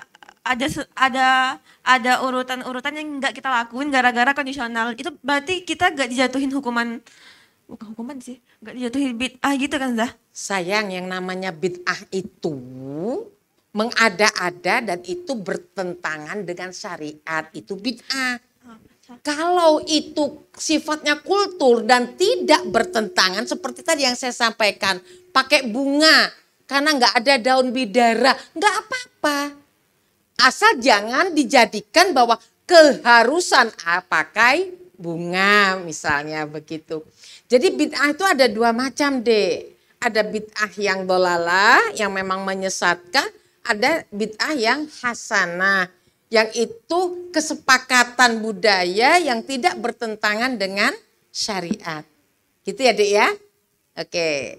ada urutan-urutan yang gak kita lakuin gara-gara kondisional. Itu berarti kita gak dijatuhin bukan hukuman sih, gak dijatuhin bid'ah gitu kan Zah? Sayang, yang namanya bid'ah itu mengada-ada dan itu bertentangan dengan syariat, itu bid'ah. Kalau itu sifatnya kultur dan tidak bertentangan seperti tadi yang saya sampaikan, pakai bunga karena nggak ada daun bidara, nggak apa-apa. Asal jangan dijadikan bahwa keharusan pakai bunga misalnya begitu. Jadi bid'ah itu ada dua macam deh. Ada bid'ah yang dolalah yang memang menyesatkan. Ada bid'ah yang hasanah, yang itu kesepakatan budaya yang tidak bertentangan dengan syariat. Gitu ya Dek ya? Oke.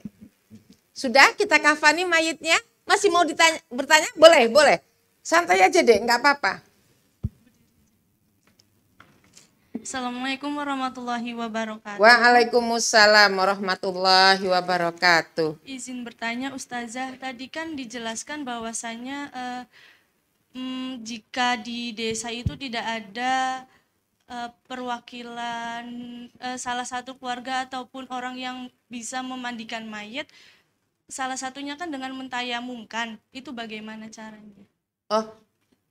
Sudah kita kafani mayitnya? Masih mau bertanya? Boleh, boleh. Santai aja Dek, nggak apa-apa. Assalamualaikum warahmatullahi wabarakatuh. Waalaikumsalam warahmatullahi wabarakatuh. Izin bertanya Ustazah, tadi kan dijelaskan bahwasanya jika di desa itu tidak ada perwakilan salah satu keluarga ataupun orang yang bisa memandikan mayit, salah satunya kan dengan mentayamumkan, itu bagaimana caranya? Oh,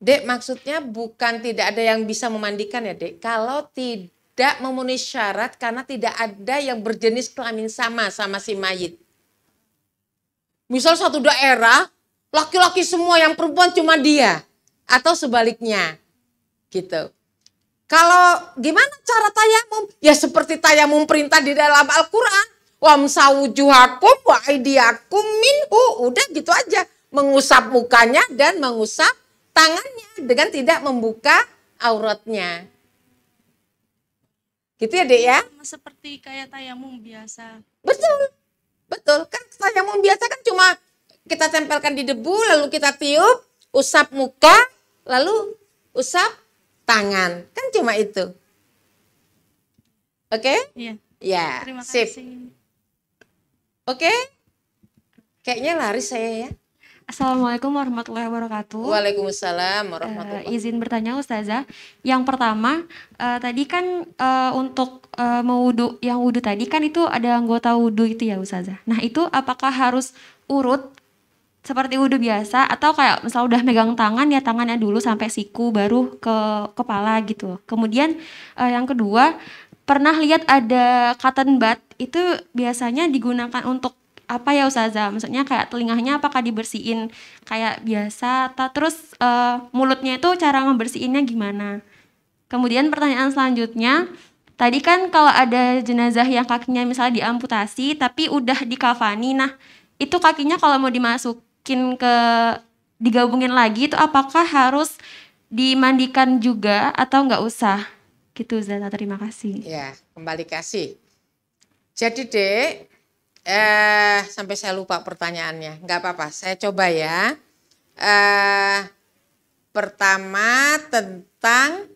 Dek, maksudnya bukan tidak ada yang bisa memandikan ya Dek. Kalau tidak memenuhi syarat karena tidak ada yang berjenis kelamin sama si mayit. Misal satu daerah, laki-laki semua yang perempuan cuma dia. Atau sebaliknya. Gitu. Kalau gimana cara tayamum? Ya seperti tayamum perintah di dalam Al-Quran. Wamsawujuhakum wa aidiakum minhu. Udah gitu aja. Mengusap mukanya dan mengusap tangannya dengan tidak membuka auratnya. Gitu ya Dek ya? Seperti kayak tayamum biasa. Betul, betul. Kan tayamum biasa kan cuma kita tempelkan di debu, lalu kita tiup, usap muka, lalu usap tangan. Kan cuma itu. Oke? Iya. Ya, Terima sip. kasih. Oke? Kayaknya laris saya ya. Assalamualaikum warahmatullahi wabarakatuh. Waalaikumsalam warahmatullahi wabarakatuh. Izin bertanya Ustazah, yang pertama tadi kan untuk mewudu, yang wudu tadi kan itu ada anggota wudu itu ya Ustazah. Nah itu apakah harus urut seperti wudu biasa atau kayak misal udah megang tangan ya tangannya dulu sampai siku baru ke kepala gitu. Kemudian yang kedua pernah lihat ada cotton bud itu biasanya digunakan untuk apa ya Ustazah? Maksudnya kayak telinganya apakah dibersihin kayak biasa atau terus mulutnya itu cara ngebersihinnya gimana? Kemudian pertanyaan selanjutnya, tadi kan kalau ada jenazah yang kakinya misalnya diamputasi tapi udah dikafani, nah itu kakinya kalau mau dimasukin digabungin lagi itu apakah harus dimandikan juga atau nggak usah? Gitu Ustazah, terima kasih. Ya, kembali kasih. Jadi Dek, sampai saya lupa pertanyaannya. Enggak apa-apa, saya coba ya. Pertama tentang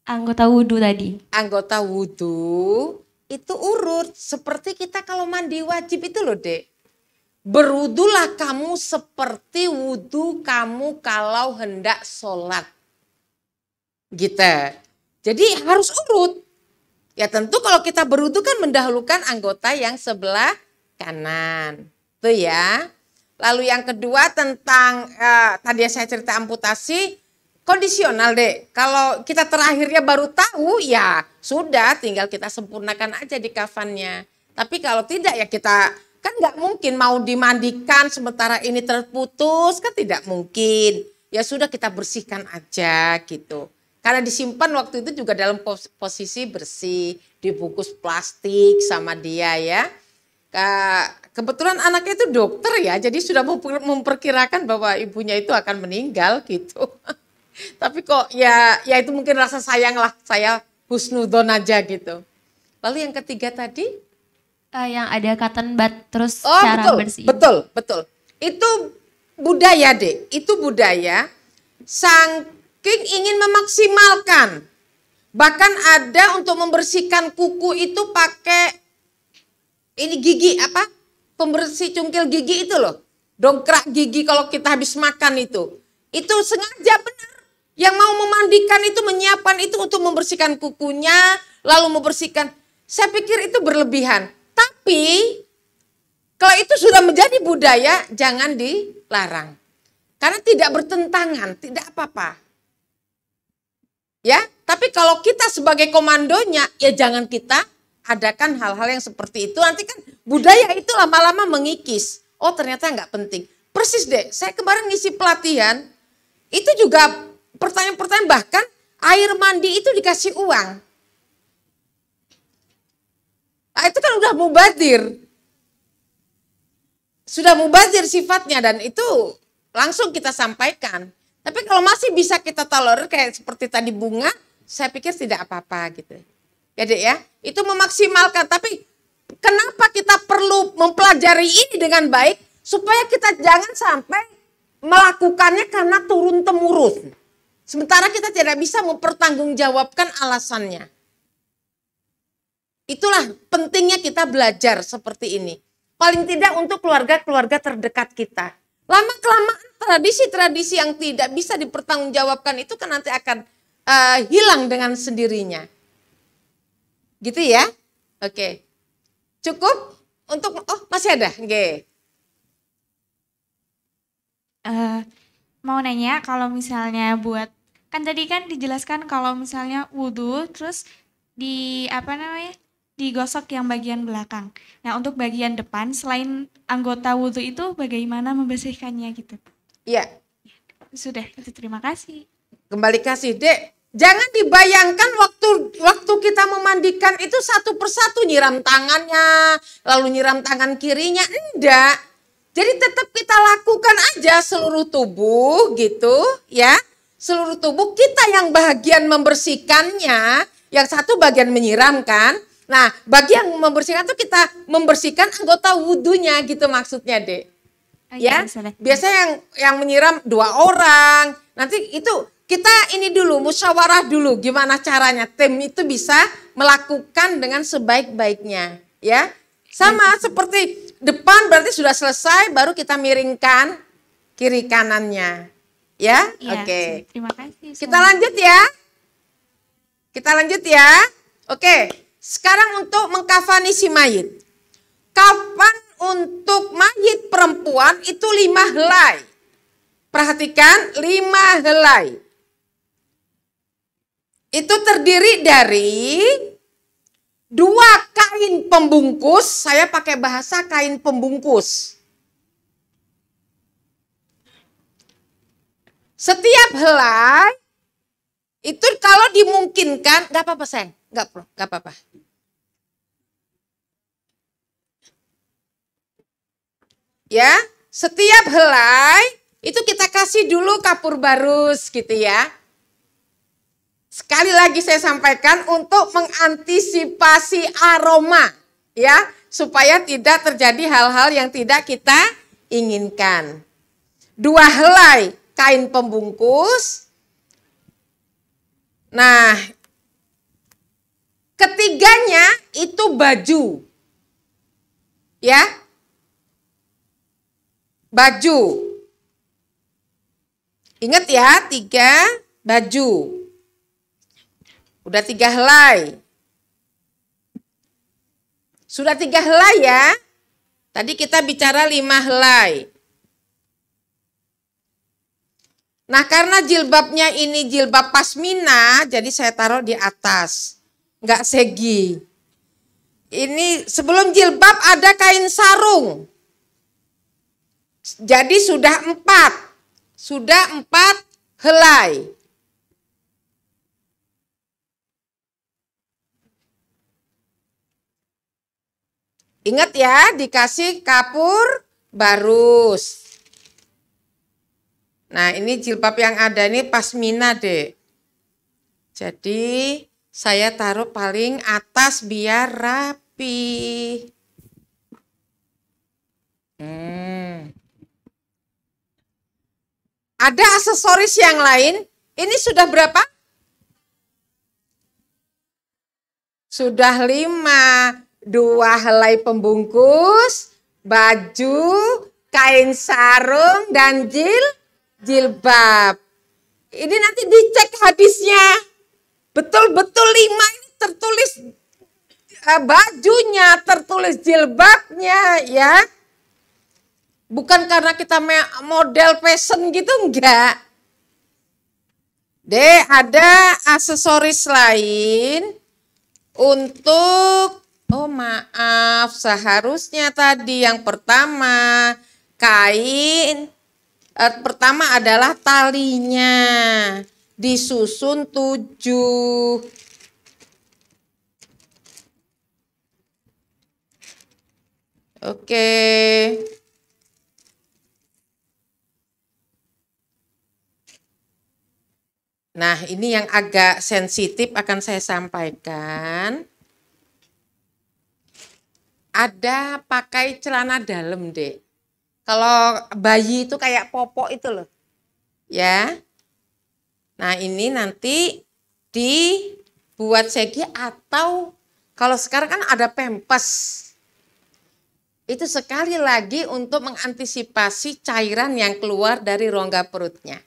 Anggota wudu tadi. anggota wudhu itu urut. Seperti kita kalau mandi wajib itu loh Dek. Berwudulah kamu seperti wudhu kamu kalau hendak sholat. Gitu. Jadi harus urut. Ya tentu kalau kita berwudu kan mendahulukan anggota yang sebelah kanan. Tuh ya. Lalu yang kedua tentang tadi saya cerita amputasi, kondisional Dek. Kalau kita terakhirnya baru tahu ya sudah tinggal kita sempurnakan aja di kafannya. Tapi kalau tidak ya kita kan nggak mungkin mau dimandikan sementara ini terputus kan tidak mungkin. Ya sudah kita bersihkan aja gitu. Karena disimpan waktu itu juga dalam posisi bersih, dibungkus plastik sama dia ya. Kebetulan anaknya itu dokter ya, jadi sudah memperkirakan bahwa ibunya itu akan meninggal gitu. Tapi kok ya itu mungkin rasa sayang lah, saya husnudon aja gitu. Lalu yang ketiga tadi? Yang ada cotton bud terus Oh cara bersihin. betul. Itu budaya Dek, itu budaya saking ingin memaksimalkan. Bahkan ada untuk membersihkan kuku itu pakai ini gigi apa? Pembersih cungkil gigi itu loh. Dongkrak gigi kalau kita habis makan itu. Itu sengaja benar. Yang mau memandikan itu menyiapkan itu untuk membersihkan kukunya, lalu membersihkan. Saya pikir itu berlebihan. Tapi kalau itu sudah menjadi budaya, jangan dilarang. Karena tidak bertentangan, tidak apa-apa. Ya, tapi kalau kita sebagai komandonya, ya jangan kita adakan hal-hal yang seperti itu. Nanti kan budaya itu lama-lama mengikis. Oh ternyata nggak penting. Persis deh, saya kemarin ngisi pelatihan, itu juga pertanyaan-pertanyaan, bahkan air mandi itu dikasih uang. Nah, itu kan udah mubadir. Sudah mubadir sifatnya dan itu langsung kita sampaikan. Tapi kalau masih bisa kita tolerir kayak seperti tadi bunga, saya pikir tidak apa-apa gitu. Ya Dek ya, itu memaksimalkan. Tapi kenapa kita perlu mempelajari ini dengan baik? Supaya kita jangan sampai melakukannya karena turun-temurun. Sementara kita tidak bisa mempertanggungjawabkan alasannya. Itulah pentingnya kita belajar seperti ini. Paling tidak untuk keluarga-keluarga terdekat kita. Lama-kelamaan tradisi-tradisi yang tidak bisa dipertanggungjawabkan itu kan nanti akan hilang dengan sendirinya. Gitu ya? Oke. Cukup untuk, masih ada? Oke. Mau nanya kalau misalnya buat, kan tadi kan dijelaskan kalau misalnya wudhu terus digosok yang bagian belakang. Nah untuk bagian depan selain anggota wudhu itu bagaimana membersihkannya gitu? Iya. Sudah, itu terima kasih. Kembali kasih Dek. Jangan dibayangkan waktu kita memandikan itu satu persatu nyiram tangannya, lalu nyiram tangan kirinya, enggak. Jadi tetap kita lakukan aja seluruh tubuh gitu ya. Seluruh tubuh kita yang bagian membersihkannya, yang satu bagian menyiramkan. Nah, bagian membersihkan itu kita membersihkan anggota wudhunya gitu maksudnya, Dek. Ya, biasanya yang menyiram 2 orang. Nanti itu kita ini dulu musyawarah dulu gimana caranya tim itu bisa melakukan dengan sebaik-baiknya, ya. Sama seperti depan berarti sudah selesai, baru kita miringkan kiri kanannya, ya. Oke. Terima kasih. Kita lanjut ya. Kita lanjut ya. Oke. Sekarang untuk mengkafani si mayit. Kafan untuk mayit perempuan itu 5 helai. Perhatikan 5 helai. Itu terdiri dari 2 kain pembungkus. Saya pakai bahasa kain pembungkus. Setiap helai itu kalau dimungkinkan, nggak apa-apa sayang, nggak apa-apa. Ya, setiap helai itu kita kasih dulu kapur barus gitu ya. Sekali lagi saya sampaikan untuk mengantisipasi aroma ya, supaya tidak terjadi hal-hal yang tidak kita inginkan. 2 helai kain pembungkus. Nah, ketiganya itu baju. Ya. Baju. Ingat ya, 3 baju. Udah 3 helai. Sudah 3 helai ya. Tadi kita bicara 5 helai. Nah karena jilbabnya ini jilbab pasmina, jadi saya taruh di atas. Enggak segi. Ini sebelum jilbab ada kain sarung. Jadi sudah 4. Sudah 4 helai. Ingat ya, dikasih kapur barus. Nah ini jilbab yang ada ini pasmina Dek. Jadi saya taruh paling atas biar rapi. Ada aksesoris yang lain. Ini sudah berapa? Sudah 5. 2 helai pembungkus, baju, kain sarung, dan jilbab. Ini nanti dicek hadisnya. Betul-betul 5 ini tertulis bajunya, tertulis jilbabnya ya. Bukan karena kita model fashion gitu, enggak. Ada aksesoris lain untuk, oh maaf, seharusnya tadi yang pertama kain, pertama adalah talinya disusun 7. Oke. Nah, ini yang agak sensitif akan saya sampaikan. Ada pakai celana dalam, Dek. Kalau bayi itu kayak popok itu loh. Ya. Nah, ini nanti dibuat segi atau kalau sekarang kan ada Pampers. Itu sekali lagi untuk mengantisipasi cairan yang keluar dari rongga perutnya.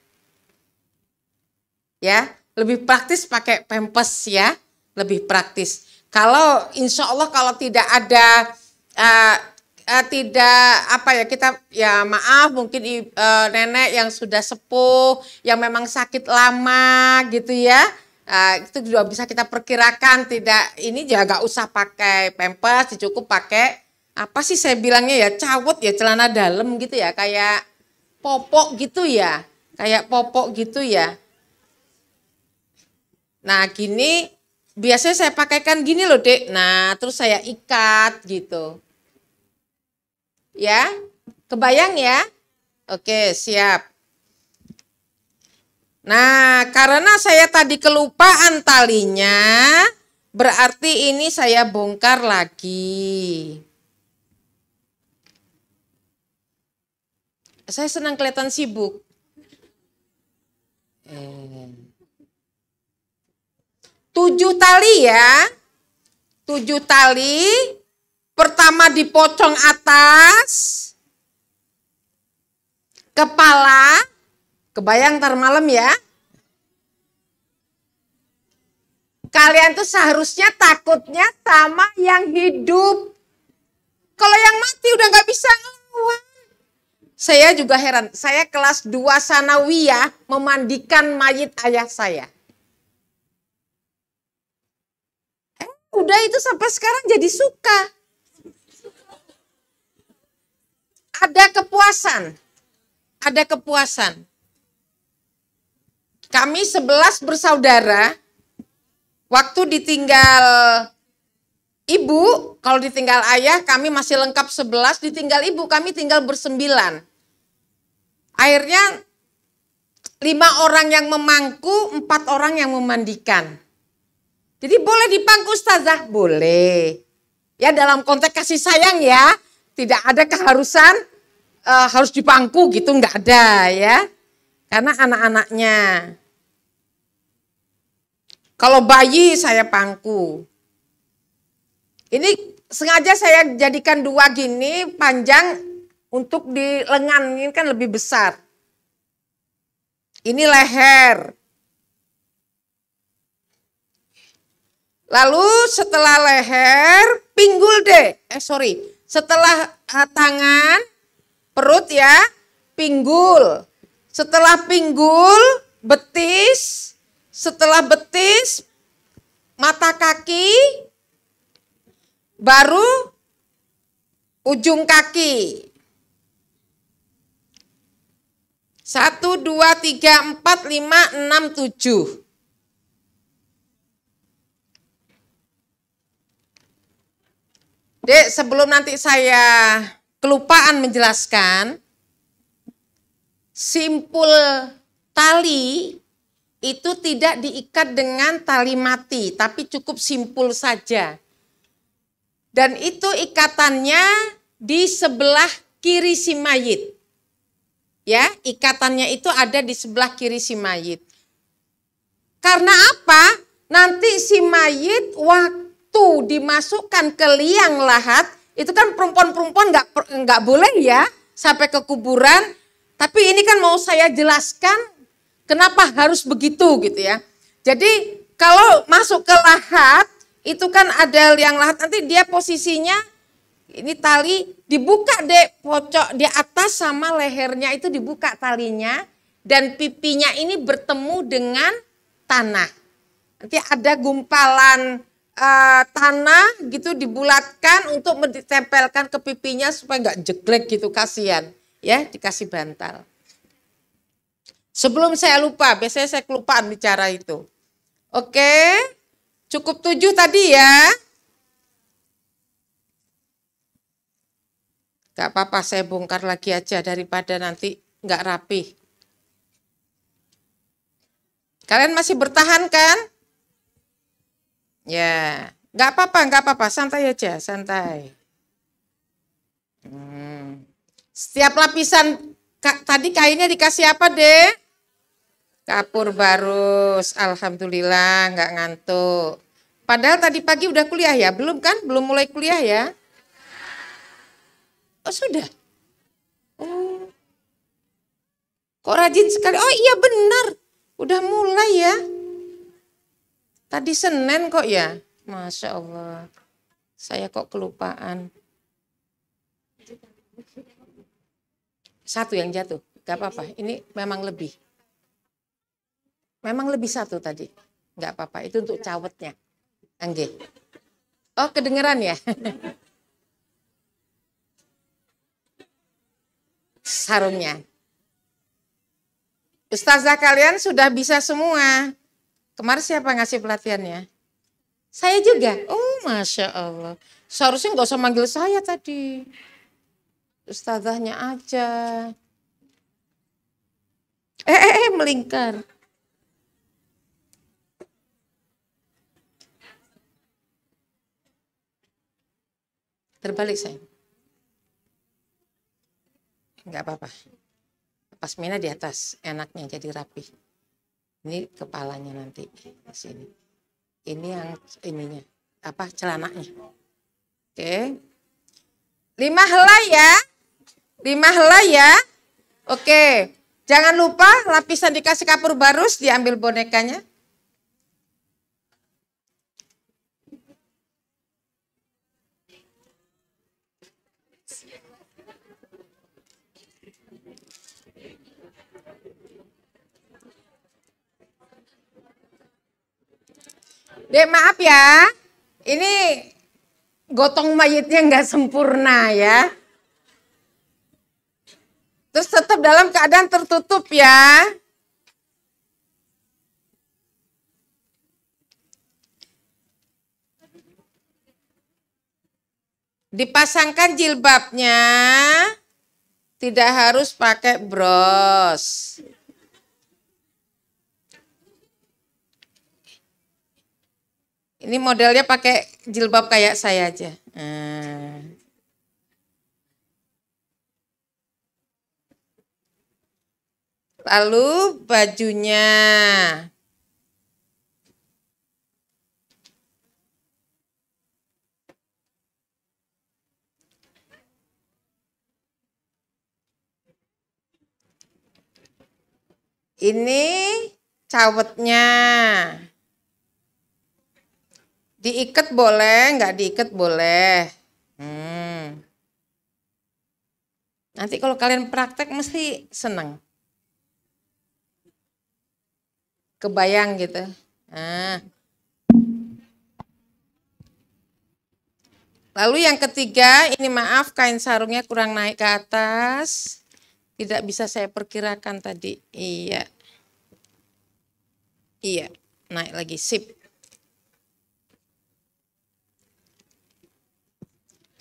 Ya, lebih praktis pakai Pampers ya, lebih praktis. Kalau insya Allah kalau tidak ada kita ya maaf mungkin nenek yang sudah sepuh, yang memang sakit lama gitu ya, itu juga bisa kita perkirakan tidak ini juga gak usah pakai Pampers, cukup pakai apa sih saya bilangnya ya cawet ya celana dalam gitu ya kayak popok gitu ya, Nah gini, biasanya saya pakaikan gini loh Dek, nah terus saya ikat gitu. Ya, kebayang ya? Oke siap. Nah karena saya tadi kelupaan talinya, berarti ini saya bongkar lagi. Saya senang kelihatan sibuk. 7 tali ya, 7 tali, pertama di pocong atas, kepala, kebayang ntar malam ya. Kalian tuh seharusnya takutnya sama yang hidup. Kalau yang mati udah gak bisa ngelawan. Saya juga heran, saya kelas 2 sanawiyah memandikan mayit ayah saya. Udah itu sampai sekarang jadi suka. Ada kepuasan. Kami 11 bersaudara, waktu ditinggal ibu, kalau ditinggal ayah kami masih lengkap 11, ditinggal ibu kami tinggal ber9. Akhirnya 5 orang yang memangku, 4 orang yang memandikan. Jadi boleh dipangku Ustazah? Boleh. Ya dalam konteks kasih sayang ya. Tidak ada keharusan harus dipangku gitu, enggak ada ya. Karena anak-anaknya. Kalau bayi saya pangku. Ini sengaja saya jadikan 2 gini panjang untuk di lengan, ini kan lebih besar. Ini leher. Lalu setelah leher, pinggul deh. Setelah tangan, perut ya, pinggul. Setelah pinggul, betis. Setelah betis, mata kaki, baru ujung kaki. 1, 2, 3, 4, 5, 6, 7. Dek, sebelum nanti saya kelupaan menjelaskan, simpul tali itu tidak diikat dengan tali mati, tapi cukup simpul saja. Dan itu ikatannya di sebelah kiri si mayit. Ya, ikatannya itu ada di sebelah kiri si mayit. Karena apa? Nanti si mayit waktu dimasukkan ke liang lahat, itu kan perempuan-perempuan nggak boleh ya sampai ke kuburan. Tapi ini kan mau saya jelaskan kenapa harus begitu gitu ya. Jadi kalau masuk ke lahat itu kan ada liang lahat, nanti dia posisinya Ini tali dibuka dek, pocok di atas sama lehernya itu dibuka talinya. Dan pipinya ini bertemu dengan tanah. Nanti ada gumpalan tanah gitu dibulatkan untuk ditempelkan ke pipinya supaya nggak jeglek gitu, kasihan ya, dikasih bantal. Sebelum saya lupa, biasanya saya kelupaan bicara itu. Oke, cukup 7 tadi ya. Gak apa-apa, saya bongkar lagi aja daripada nanti nggak rapi. Kalian masih bertahan kan? Ya, nggak apa-apa, santai aja, santai. Setiap lapisan tadi kainnya dikasih apa deh? Kapur barus, alhamdulillah nggak ngantuk. Padahal tadi pagi udah kuliah ya, belum kan? Belum mulai kuliah ya? Oh sudah? Oh, kok rajin sekali? Oh iya benar, udah mulai ya. Tadi Senin kok ya? Masya Allah, saya kok kelupaan. Satu yang jatuh, gak apa-apa, ini memang lebih. Memang lebih satu tadi, gak apa-apa, itu untuk cawetnya. Angge. Oh kedengeran ya? Sarungnya. Ustazah kalian sudah bisa semua. Kemarin siapa ngasih pelatihannya? Saya juga. Oh Masya Allah. Seharusnya nggak usah manggil saya tadi. Ustazahnya aja. Melingkar. Terbalik saya. Enggak apa-apa. Pasmina di atas, enaknya jadi rapi. Ini kepalanya nanti di sini. Ini yang ininya, apa celananya. Oke. 5 helai ya. 5 helai ya. Oke. Jangan lupa lapisan dikasih kapur barus, diambil bonekanya. Dek maaf ya, ini gotong mayitnya nggak sempurna ya. Terus tetap dalam keadaan tertutup ya. Dipasangkan jilbabnya, tidak harus pakai bros. Ini modelnya pakai jilbab kayak saya aja. Lalu bajunya. Ini cawetnya. Diikat boleh, nggak diikat boleh. Nanti kalau kalian praktek mesti seneng. Kebayang gitu. Lalu yang ketiga, ini maaf kain sarungnya kurang naik ke atas. Tidak bisa saya perkirakan tadi. Iya. Iya, naik lagi, sip.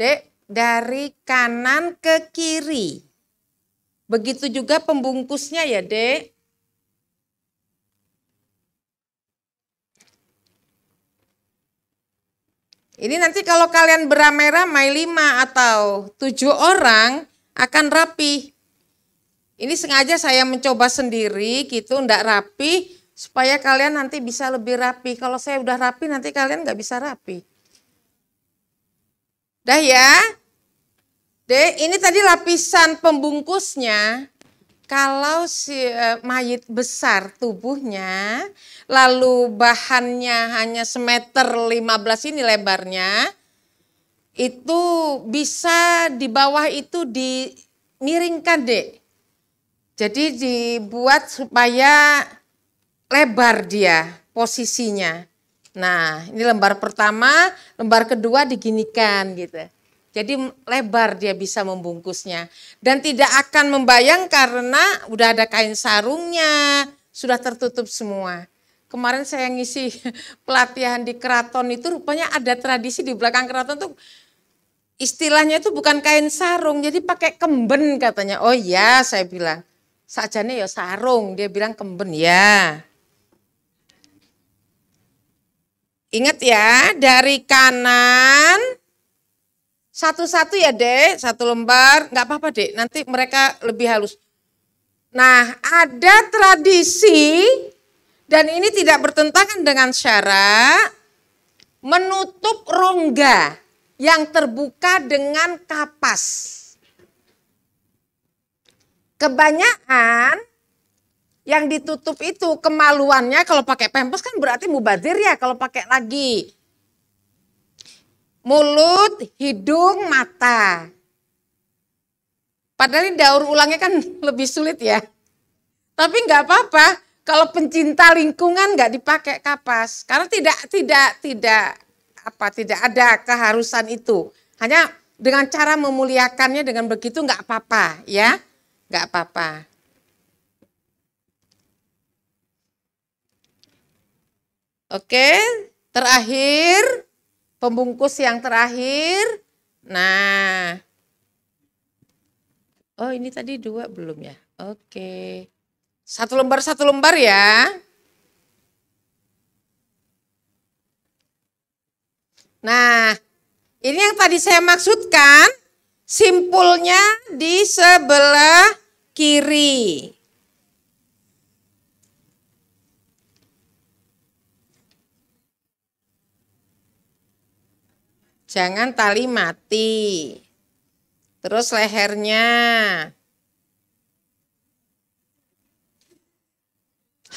Dek, dari kanan ke kiri. Begitu juga pembungkusnya ya, Dek. Ini nanti kalau kalian beramai-ramai 5 atau 7 orang akan rapi. Ini sengaja saya mencoba sendiri gitu, enggak rapi supaya kalian nanti bisa lebih rapi. Kalau saya udah rapi nanti kalian nggak bisa rapi. Dah ya. Dek, ini tadi lapisan pembungkusnya. Kalau si mayit besar tubuhnya, lalu bahannya hanya 1,15 meter ini lebarnya, itu bisa di bawah itu dimiringkan, Dek. Jadi dibuat supaya lebar dia posisinya. Nah, ini lembar pertama, lembar kedua diginikan gitu. Jadi lebar dia bisa membungkusnya. Dan tidak akan membayang karena udah ada kain sarungnya, sudah tertutup semua. Kemarin saya ngisi pelatihan di keraton itu rupanya ada tradisi di belakang keraton tuh istilahnya itu bukan kain sarung, jadi pakai kemben katanya. Oh iya, saya bilang. Sajane ya sarung, dia bilang kemben ya. Ingat ya, dari kanan satu-satu ya Dek, satu lembar, nggak apa-apa Dek, nanti mereka lebih halus. Nah, ada tradisi dan ini tidak bertentangan dengan syarak, menutup rongga yang terbuka dengan kapas. Kebanyakan yang ditutup itu kemaluannya kalau pakai pempes kan berarti mubazir ya kalau pakai lagi. Mulut, hidung, mata. Padahal ini daur ulangnya kan lebih sulit ya. Tapi nggak apa-apa kalau pencinta lingkungan nggak dipakai kapas. Karena tidak ada keharusan itu. Hanya dengan cara memuliakannya dengan begitu nggak apa-apa ya. Nggak apa-apa. Oke, terakhir, pembungkus yang terakhir. Nah, oh ini tadi 2 belum ya? Oke, satu lembar ya. Nah, ini yang tadi saya maksudkan, simpulnya di sebelah kiri. Jangan tali mati. Terus lehernya.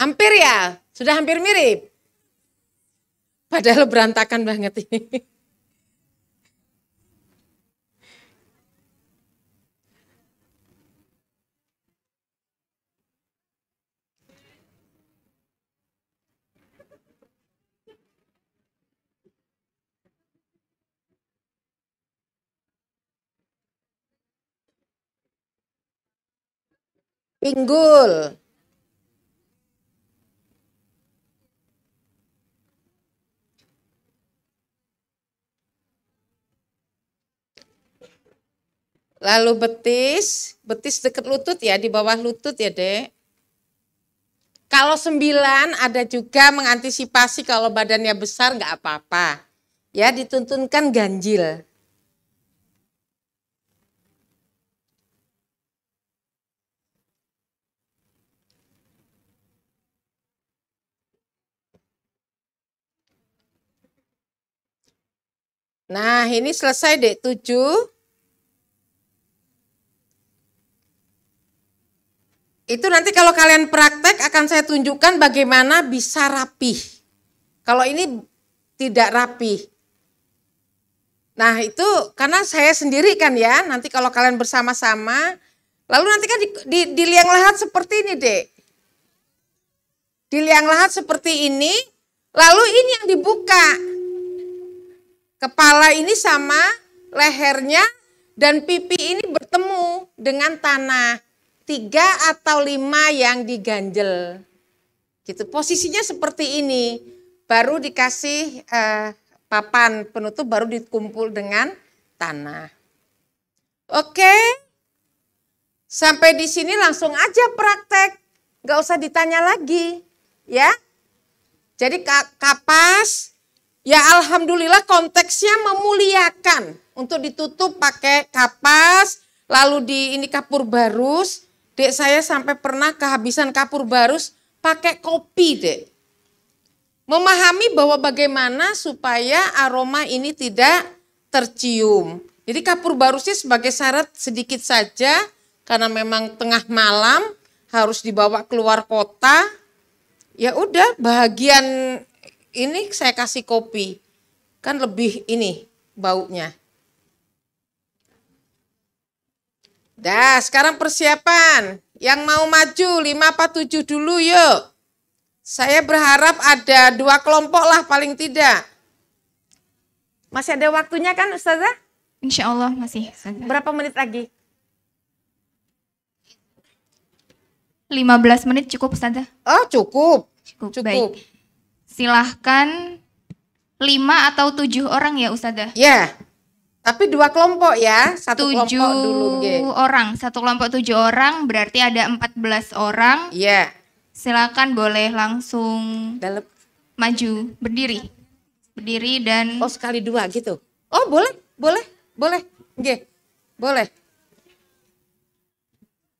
Hampir ya, sudah hampir mirip. Padahal berantakan banget ini. Pinggul. Lalu betis dekat lutut ya, di bawah lutut ya Dek. Kalau 9 ada juga mengantisipasi kalau badannya besar nggak apa-apa. Ya dituntunkan ganjil. Nah ini selesai Dek 7. Itu nanti kalau kalian praktek akan saya tunjukkan bagaimana bisa rapih. Kalau ini tidak rapih. Nah itu karena saya sendiri kan ya, nanti kalau kalian bersama-sama, lalu nanti kan di liang lahat seperti ini Dek. Di liang lahat seperti ini, lalu ini yang dibuka. Kepala ini sama lehernya dan pipi ini bertemu dengan tanah. 3 atau 5 yang diganjel. Gitu. Posisinya seperti ini. Baru dikasih papan penutup, baru dikumpul dengan tanah. Oke. Sampai di sini langsung aja praktek. Nggak usah ditanya lagi. Ya. Jadi kapas, ya alhamdulillah konteksnya memuliakan. Untuk ditutup pakai kapas, lalu ini kapur barus. Dek saya sampai pernah kehabisan kapur barus pakai kopi Dek. Memahami bahwa bagaimana supaya aroma ini tidak tercium. Jadi kapur barusnya sebagai syarat sedikit saja karena memang tengah malam harus dibawa keluar kota. Ya udah bahagian ini saya kasih kopi. Kan lebih ini baunya. Dah, sekarang persiapan. Yang mau maju 5 apa 7 dulu yuk. Saya berharap ada 2 kelompok lah paling tidak. Masih ada waktunya kan Ustazah? Insya Allah masih. Ustazah. Berapa menit lagi? 15 menit cukup Ustazah. Oh cukup. Cukup. Baik. Silahkan 5 atau 7 orang ya Ustazah? Ya, tapi 2 kelompok ya. 1 7 kelompok dulu. orang. 1 kelompok 7 orang berarti ada 14 orang. Iya. Silakan boleh langsung Dalam. maju, berdiri. Berdiri dan Oh sekali 2 gitu. Oh boleh. Nggih. Boleh.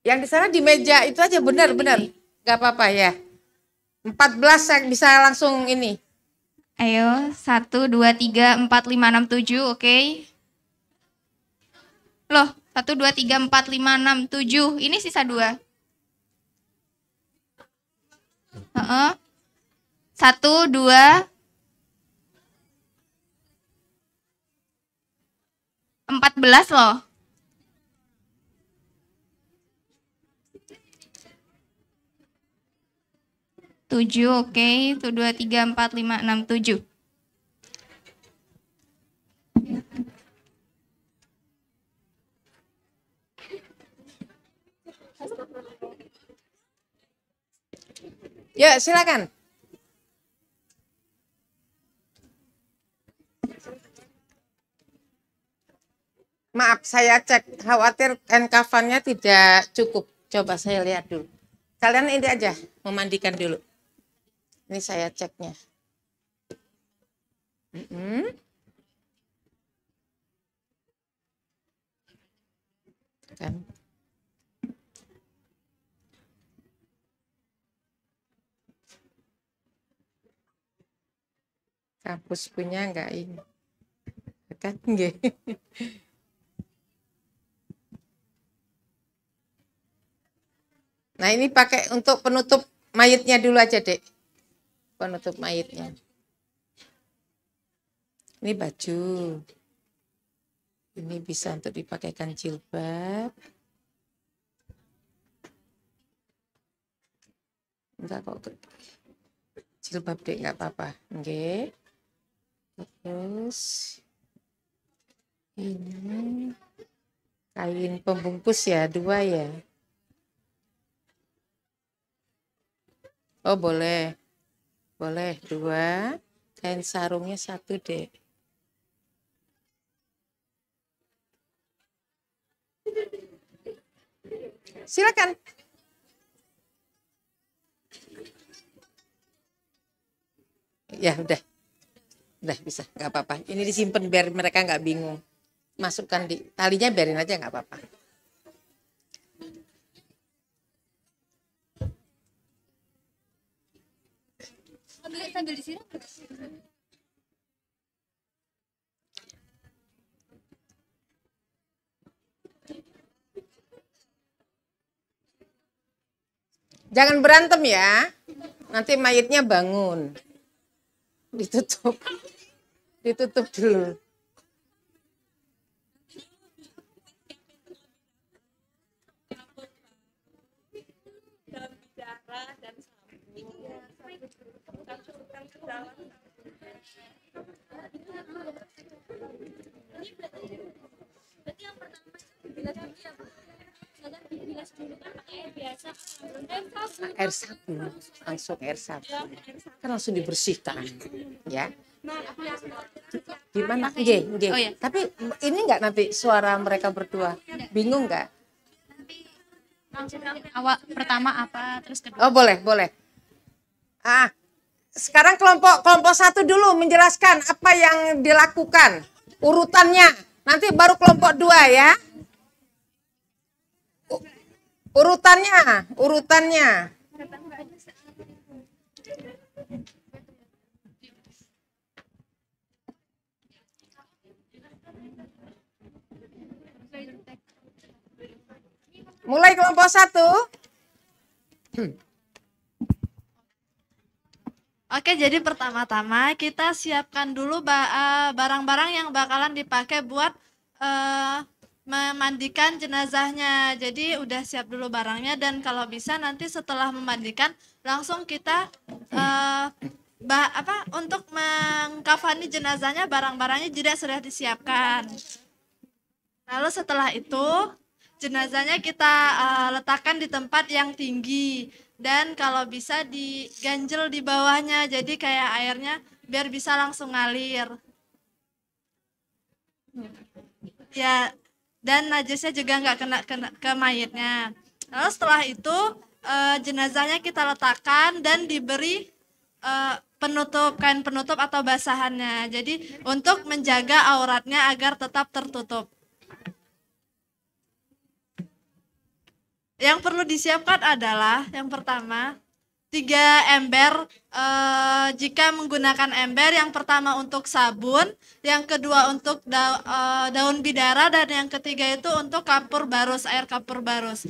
Yang di sana di meja itu aja benar. Gak apa-apa ya. 14 yang bisa langsung ini. ayo 1, 2, 3, 4, 5, 6, 7 oke. Loh 1, 2, 3, 4, 5, 6, 7 ini sisa 2. 1, 2, 14 loh. Tujuh, oke. 1, 2, 3, 4, 5, 6, 7. Ya silakan. Maaf, saya cek, khawatir kafannya tidak cukup. Coba saya lihat dulu. Kalian ini aja, memandikan dulu. Ini saya ceknya. Kan. Kampus punya enggak ini? Kan nggih. Nah ini pakai untuk penutup mayitnya dulu aja dek. Penutup mayitnya. Ini baju. Ini bisa untuk dipakaikan jilbab. Enggak kok. Jilbab dek enggak apa-apa. Oke. Terus ini kain pembungkus ya, 2 ya. Oh boleh. Boleh 2. Kain sarungnya 1 dek. Silakan. Ya udah bisa, nggak apa-apa. Ini disimpan biar mereka nggak bingung. Masukkan di talinya, biarin aja nggak apa-apa. Sambil di sini. Jangan berantem ya. Nanti mayitnya bangun. Ditutup dulu. Air sabun, langsung air sabun. Kan langsung dibersihkan, ya. Gimana? Nggih. Oh, ya. Tapi ini enggak nanti suara mereka berdua? Bingung enggak? Awal pertama apa, terus kedua. Oh, boleh. Sekarang kelompok 1 dulu menjelaskan apa yang dilakukan. Urutannya. Nanti baru kelompok 2 ya. Urutannya. Mulai kelompok 1. Oke, jadi pertama-tama kita siapkan dulu barang-barang yang bakalan dipakai buat memandikan jenazahnya. Jadi udah siap dulu barangnya, dan kalau bisa nanti setelah memandikan langsung kita untuk mengkafani jenazahnya, barang-barangnya juga sudah disiapkan. Lalu setelah itu jenazahnya kita letakkan di tempat yang tinggi, dan kalau bisa diganjel di bawahnya, jadi kayak airnya biar bisa langsung ngalir. Ya, dan najisnya juga nggak kena ke mayitnya. Lalu setelah itu jenazahnya kita letakkan dan diberi kain penutup atau basahannya. Jadi untuk menjaga auratnya agar tetap tertutup. Yang perlu disiapkan adalah yang pertama 3 ember, jika menggunakan ember, yang pertama untuk sabun, yang kedua untuk daun bidara, dan yang ketiga itu untuk kapur barus, air kapur barus.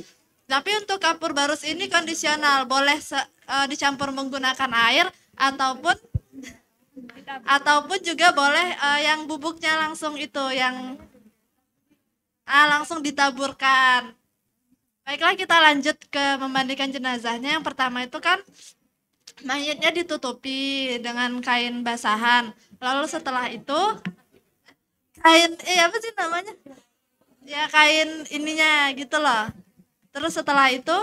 Tapi untuk kapur barus ini kondisional, boleh dicampur menggunakan air ataupun juga boleh yang bubuknya langsung itu, yang langsung ditaburkan. Baiklah, kita lanjut ke memandikan jenazahnya. Yang pertama itu kan mayatnya ditutupi dengan kain basahan. Lalu setelah itu kain apa sih namanya? Ya, kain ininya gitu loh. Terus setelah itu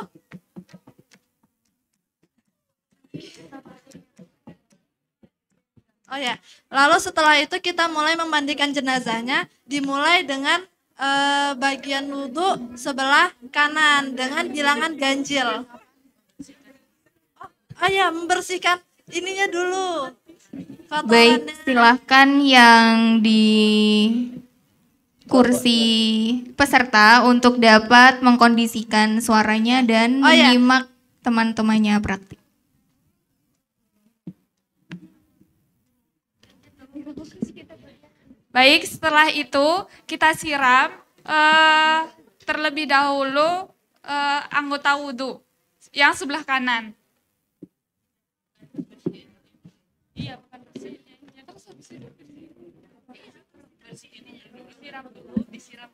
lalu setelah itu kita mulai memandikan jenazahnya, dimulai dengan bagian wudhu sebelah kanan dengan bilangan ganjil. Membersihkan ininya dulu. Baik, silahkan yang di kursi peserta untuk dapat mengkondisikan suaranya dan menyimak teman-temannya praktik. Baik, setelah itu kita siram terlebih dahulu anggota wudhu yang sebelah kanan. Iya, bukan bersihnya. Terus disiram dulu, disiram.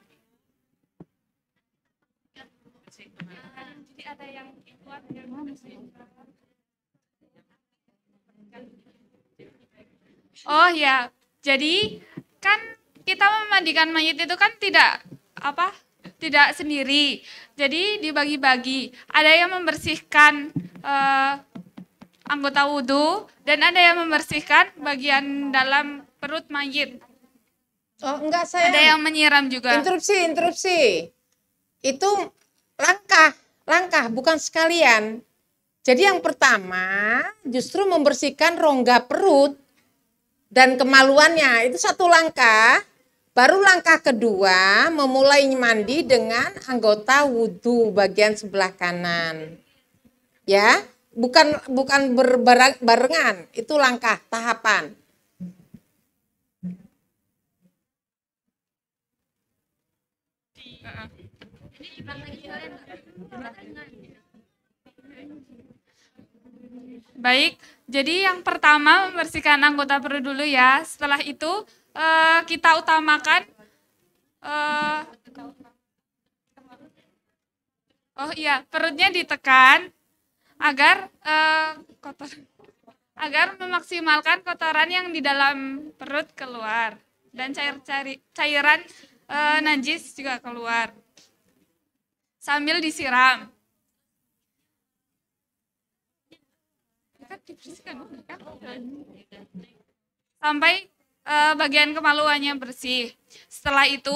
Jadi ada yang kuat yang bersih. Oh ya, jadi kan kita memandikan mayit itu kan tidak sendiri, jadi dibagi-bagi. Ada yang membersihkan anggota wudhu dan ada yang membersihkan bagian dalam perut mayit. Oh enggak, saya. Ada yang menyiram juga. Interupsi. Itu langkah bukan sekalian. Jadi yang pertama justru membersihkan rongga perut dan kemaluannya, itu satu langkah. Baru langkah kedua memulai mandi dengan anggota wudhu bagian sebelah kanan. Ya, bukan berbarengan, itu langkah tahapan. Baik, jadi yang pertama membersihkan anggota perut dulu ya. Setelah itu kita utamakan perutnya ditekan agar agar memaksimalkan kotoran yang di dalam perut keluar dan cairan najis juga keluar sambil disiram. Sampai bagian kemaluannya bersih. Setelah itu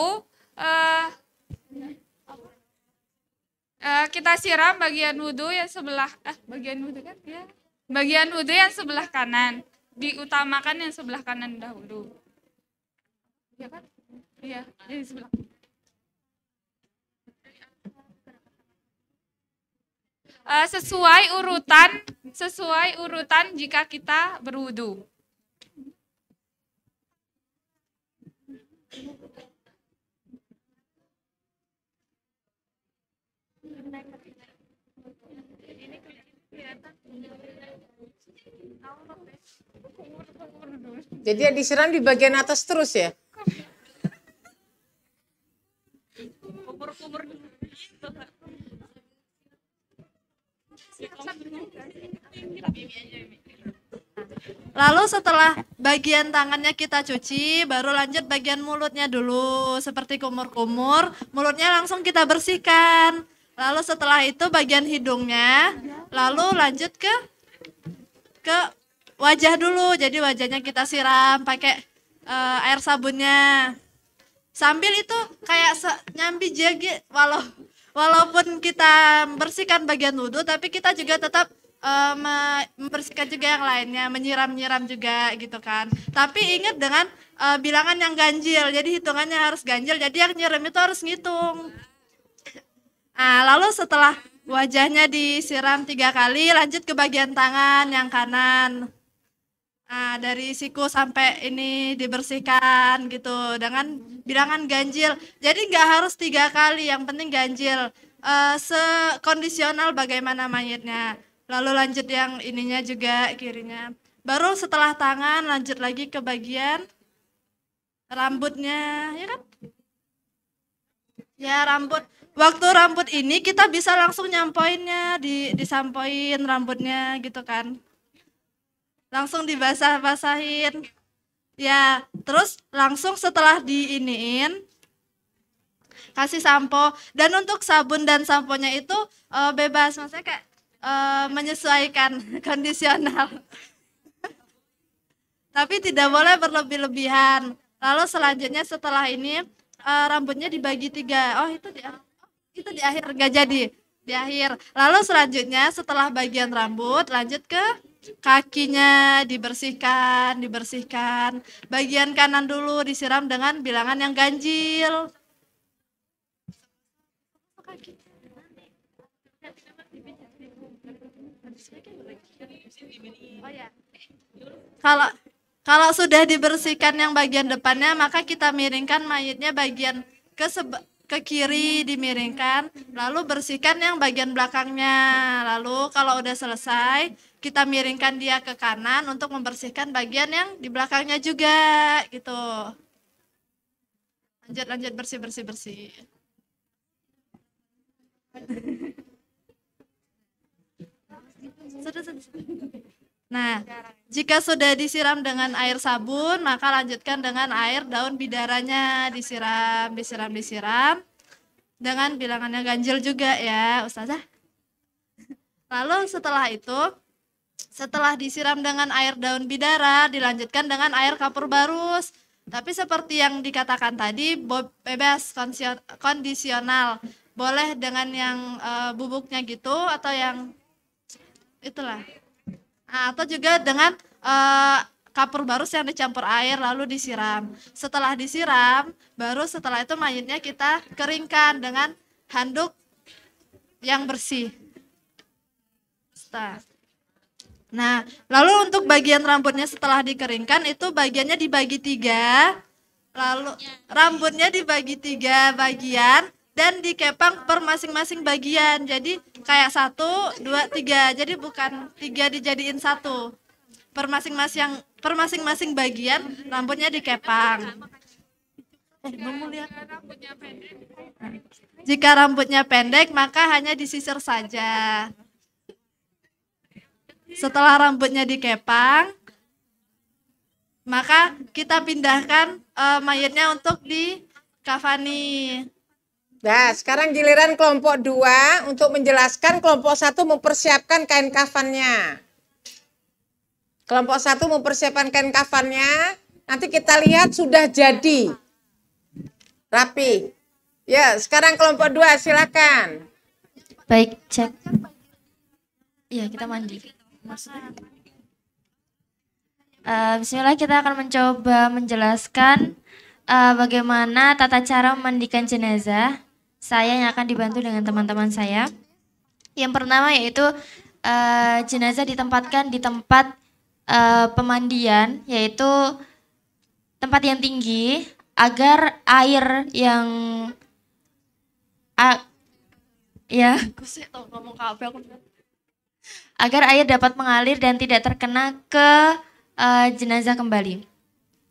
kita siram bagian wudhu yang sebelah bagian wudhu yang sebelah kanan. Diutamakan yang sebelah kanan dahulu. Ya kan? Iya, jadi sebelah. Sesuai urutan jika kita berwudu. Jadi disiram di bagian atas terus ya? Lalu setelah bagian tangannya kita cuci, baru lanjut bagian mulutnya dulu. Seperti kumur-kumur, mulutnya langsung kita bersihkan. Lalu setelah itu bagian hidungnya, lalu lanjut ke wajah dulu. Jadi wajahnya kita siram pakai air sabunnya. Sambil itu kayak nyambi jagi, walaupun kita membersihkan bagian wudhu, tapi kita juga tetap membersihkan juga yang lainnya, menyiram-nyiram juga gitu kan. Tapi ingat dengan bilangan yang ganjil, jadi hitungannya harus ganjil, jadi yang nyiram itu harus ngitung. Nah, lalu setelah wajahnya disiram 3 kali, lanjut ke bagian tangan yang kanan. Nah, dari siku sampai ini dibersihkan gitu dengan bilangan ganjil. Jadi nggak harus 3 kali, yang penting ganjil. Sekondisional bagaimana mayitnya. Lalu lanjut yang ininya juga kirinya. Baru setelah tangan lanjut lagi ke bagian rambutnya, ya kan? Ya, rambut. Waktu rambut ini kita bisa langsung nyampoinnya, disampoin rambutnya gitu kan. Langsung dibasah-basahin. Ya, terus langsung setelah diiniin kasih sampo. Dan untuk sabun dan samponya itu bebas, maksudnya kayak menyesuaikan kondisional. Tapi tidak boleh berlebih-lebihan. Lalu selanjutnya setelah ini rambutnya dibagi 3. Oh, itu di akhir, nggak jadi di akhir. Lalu selanjutnya setelah bagian rambut lanjut ke kakinya, dibersihkan. Bagian kanan dulu disiram dengan bilangan yang ganjil. Kalau sudah dibersihkan yang bagian depannya, maka kita miringkan mayitnya bagian ke kiri, dimiringkan, lalu bersihkan yang bagian belakangnya. Lalu kalau udah selesai, kita miringkan dia ke kanan untuk membersihkan bagian yang di belakangnya juga gitu. Lanjut bersih. Nah, jika sudah disiram dengan air sabun, maka lanjutkan dengan air daun bidaranya, disiram dengan bilangannya ganjil juga ya, Ustazah. Lalu setelah itu, setelah disiram dengan air daun bidara, dilanjutkan dengan air kapur barus. Tapi seperti yang dikatakan tadi, bebas kondisional. Boleh dengan yang bubuknya gitu atau yang itulah. Nah, atau juga dengan kapur barus yang dicampur air lalu disiram. Setelah disiram, baru setelah itu mayitnya kita keringkan dengan handuk yang bersih. Nah, lalu untuk bagian rambutnya setelah dikeringkan itu bagiannya dibagi 3. Lalu rambutnya dibagi 3 bagian dan dikepang per masing-masing bagian. Jadi kayak 1, 2, 3. Jadi bukan 3 dijadiin 1. Per masing-masing bagian rambutnya dikepang. Jika rambutnya pendek maka hanya disisir saja. Setelah rambutnya dikepang, maka kita pindahkan mayatnya untuk dikafani. Nah, sekarang giliran kelompok 2 untuk menjelaskan, kelompok 1 mempersiapkan kain kafannya. Kelompok 1 mempersiapkan kain kafannya. Nanti kita lihat sudah jadi. Rapi. Ya, sekarang kelompok 2 silakan. Baik, cek. Iya, kita mandi. Bismillah, kita akan mencoba menjelaskan bagaimana tata cara memandikan jenazah. Saya yang akan dibantu dengan teman-teman saya. Yang pertama yaitu jenazah ditempatkan di tempat pemandian, yaitu tempat yang tinggi agar air yang agar air dapat mengalir dan tidak terkena ke jenazah kembali.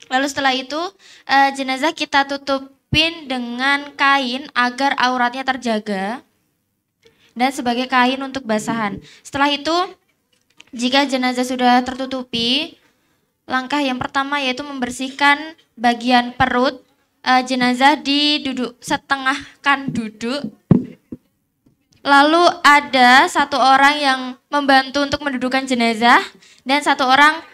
Lalu setelah itu jenazah kita tutupin dengan kain agar auratnya terjaga. dan sebagai kain untuk basahan. Setelah itu, jika jenazah sudah tertutupi, langkah yang pertama yaitu membersihkan bagian perut. Jenazah diduduk setengahkan duduk. Lalu ada satu orang yang membantu untuk mendudukkan jenazah dan satu orang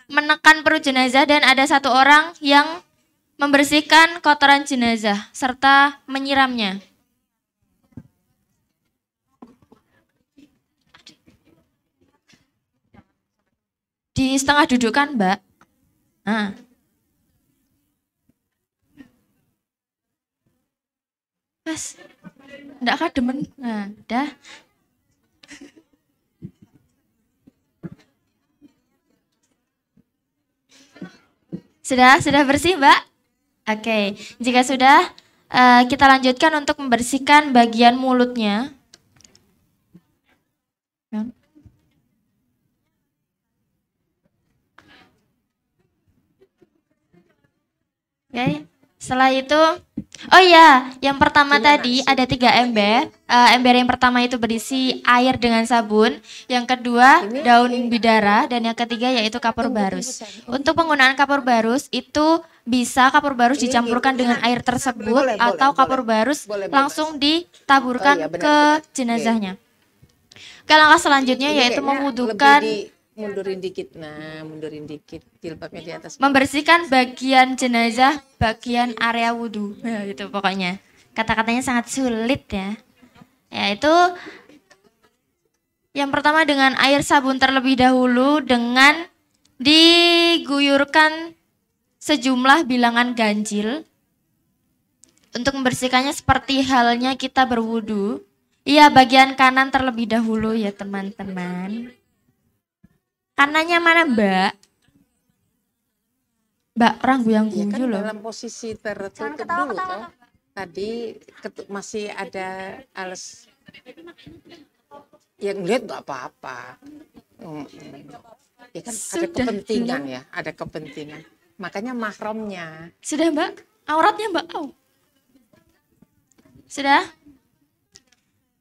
menekan perut jenazah dan ada satu orang yang membersihkan kotoran jenazah serta menyiramnya. Di setengah dudukan, Mbak. Nah. Mas, enggak kademen. Nah, dah. Sudah bersih, Mbak? Oke, jika sudah, kita lanjutkan untuk membersihkan bagian mulutnya. Oke, setelah itu, oh ya, yang pertama tadi ada 3 ember. Ember yang pertama itu berisi air dengan sabun, yang kedua daun bidara, dan yang ketiga yaitu kapur barus. Untuk penggunaan kapur barus itu bisa kapur barus dicampurkan dengan air tersebut atau kapur barus langsung ditaburkan ke jenazahnya. Oke, langkah selanjutnya yaitu memwudukan. Mundurin dikit, mundurin dikit, jilbabnya di atas. Membersihkan bagian jenazah, bagian area wudhu. Nah, itu pokoknya. Kata-katanya sangat sulit ya. Yaitu yang pertama dengan air sabun terlebih dahulu dengan diguyurkan sejumlah bilangan ganjil. Untuk membersihkannya seperti halnya kita berwudhu. Iya, bagian kanan terlebih dahulu ya teman-teman. Kanannya mana, Mbak? Mbak, orang guyang-guyu kan loh. Dalam posisi tertutup dulu toh. Tadi masih ada alas. Yang lihat nggak apa-apa. Ya kan ada kepentingan ya, ada kepentingan. Makanya mahramnya. Sudah, Mbak? Auratnya, Mbak? Sudah?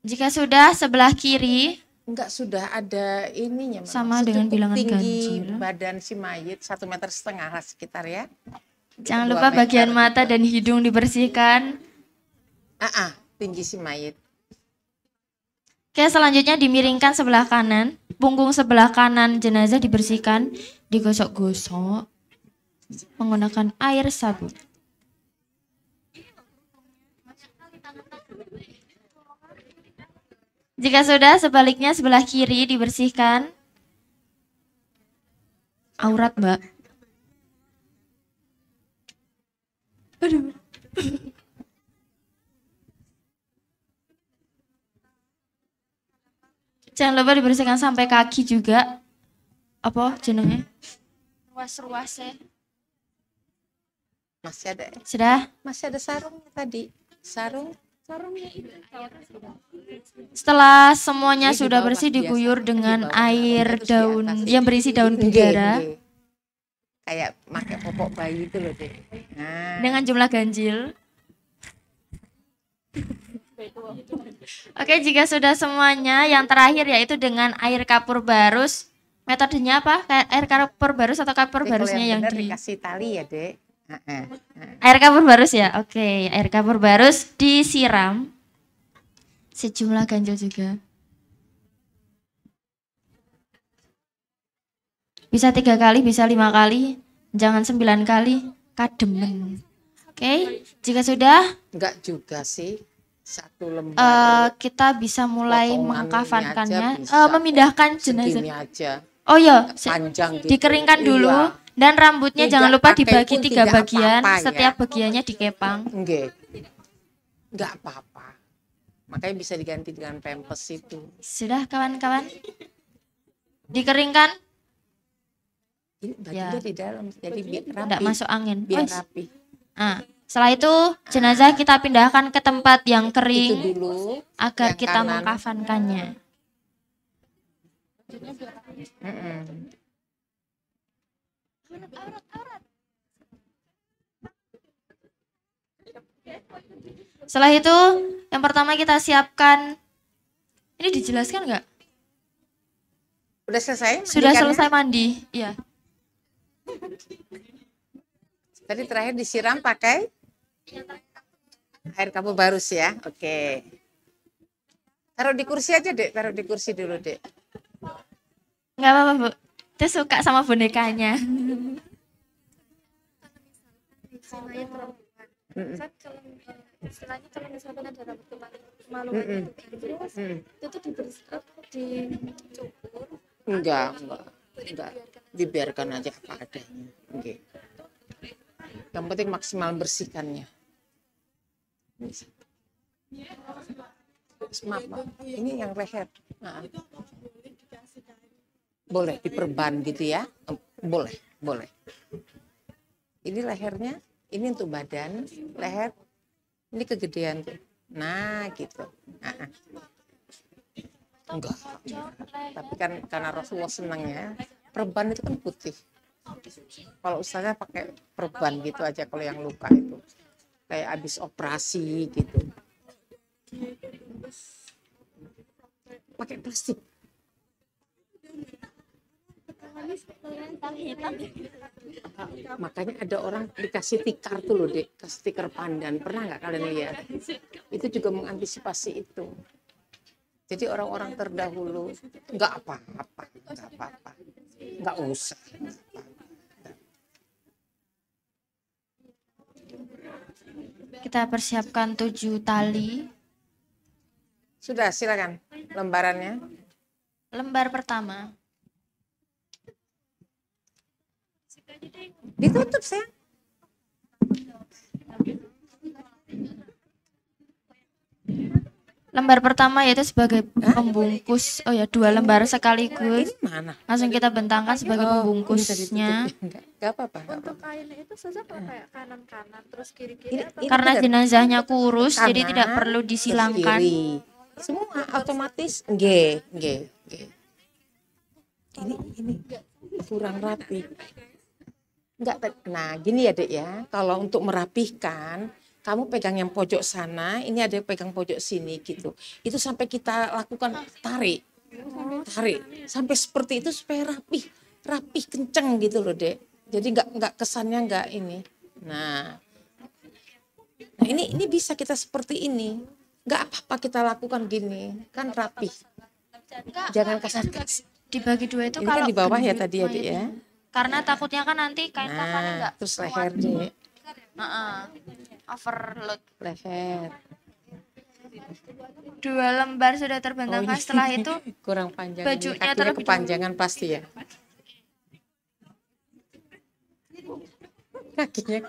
Jika sudah, sebelah kiri. Enggak, sudah ada ininya. Sama dengan bilangan tinggi ganjil. Badan si mayit 1,5 meter lah sekitar ya. Jangan lupa bagian mata dan hidung dibersihkan. Tinggi si mayit. Oke, selanjutnya dimiringkan sebelah kanan. Punggung sebelah kanan jenazah dibersihkan, digosok-gosok menggunakan air sabun. Jika sudah, sebaliknya sebelah kiri dibersihkan. Aurat, Mbak. Aduh. Jangan lupa dibersihkan sampai kaki juga. Apa jenengnya? Ruas-ruasnya. Masih ada. Sudah? Masih ada sarungnya tadi. Sarungnya itu. Setelah semuanya sudah bersih, diguyur dengan air daun yang berisi daun bidara. Kayak pakai popok bayi itu loh, Dek. Nah. Dengan jumlah ganjil. Oke, jika sudah semuanya, yang terakhir yaitu dengan air kapur barus. Metodenya apa? Air kapur barus atau kapur barusnya yang dikasih tali ya, Dek. Air kapur barus ya? Oke, air kapur barus disiram. Sejumlah ganjil juga. Bisa 3 kali, bisa 5 kali. Jangan 9 kali. Kademen. Oke, jika sudah. Enggak juga sih. 1 lembar. Kita bisa mulai mengkafankannya. Memindahkan jenazah. Aja. Oh iya, panjang gitu. Dikeringkan dulu. Iya. Dan rambutnya Tidak jangan lupa dibagi 3 tidak bagian. apa-apa, Setiap ya. bagiannya dikepang. Enggak apa-apa. Makanya bisa diganti dengan pempes itu. Sudah kawan-kawan? Dikeringkan? Ini bajunya di dalam, jadi biar rapi. Tidak masuk angin. Biar rapi. Nah, setelah itu jenazah kita pindahkan ke tempat yang kering Itu dulu, agar yang kita kanan. mengkafankannya. Setelah itu yang pertama kita siapkan, ini dijelaskan nggak? Udah selesai? Sudah mandikannya? selesai mandi, iya. Tadi terakhir disiram pakai air kamu barus ya. Oke. Taruh di kursi aja, Dek. Taruh di kursi dulu, Dek. Nggak apa-apa, Bu. Dia suka sama bonekanya. Mm-mm. Istilahnya kalau misalkan ada rambut kemaluan itu tuh dicukur. Enggak. Dibiarkan aja apa adanya. Oke. Yang penting maksimal bersihkannya. Maaf, ini yang leher. Nah. Boleh diperban gitu ya? Boleh. Ini lehernya, ini untuk badan, leher, ini kegedean tuh. Nah, gitu. Nah. Enggak. Tapi kan karena Rasulullah senangnya, perban itu kan putih. Kalau ustaznya pakai perban gitu aja kalau yang luka itu. Kayak habis operasi gitu. Pakai plastik. Makanya ada orang dikasih tikar tuh loh, Dek, kasih tikar pandan. Pernah nggak kalian lihat? Itu juga mengantisipasi itu. Jadi orang-orang terdahulu nggak apa-apa, nggak usah. Kita persiapkan 7 tali. Sudah, silakan lembarannya. Lembar pertama. Ditutup, sayang. Lembar pertama yaitu sebagai pembungkus. Oh ya, 2 lembar sekaligus. Ini mana? Langsung kita bentangkan sebagai pembungkusnya. Enggak apa-apa. Untuk kainnya itu saja pakai kanan-kanan terus kiri-kiri. Karena jenazahnya kurus, jadi Kanan, tidak perlu disilangkan. kiri. Semua otomatis nggih. Ini kurang rapi. Enggak, nah gini ya, Dek ya. Kalau untuk merapihkan, kamu pegang yang pojok sana, ini ada yang pegang pojok sini gitu. Itu sampai kita lakukan tarik. Sampai seperti itu supaya rapih kenceng gitu loh, Dek. Jadi enggak kesannya enggak ini. Nah ini bisa kita seperti ini. Enggak apa-apa kita lakukan gini, kan rapih. Jangan kasar-kasar. Dibagi 2 itu Ini kalau kan di bawah ya tadi ya, Dek ya. karena takutnya kan nanti kain kafannya enggak Terus leher, Dek. overload. Leher. 2 lembar sudah terbentangkan. Setelah itu kurang panjang. bajunya Kakinya terlebih kepanjangan pasti ya. Kakinya.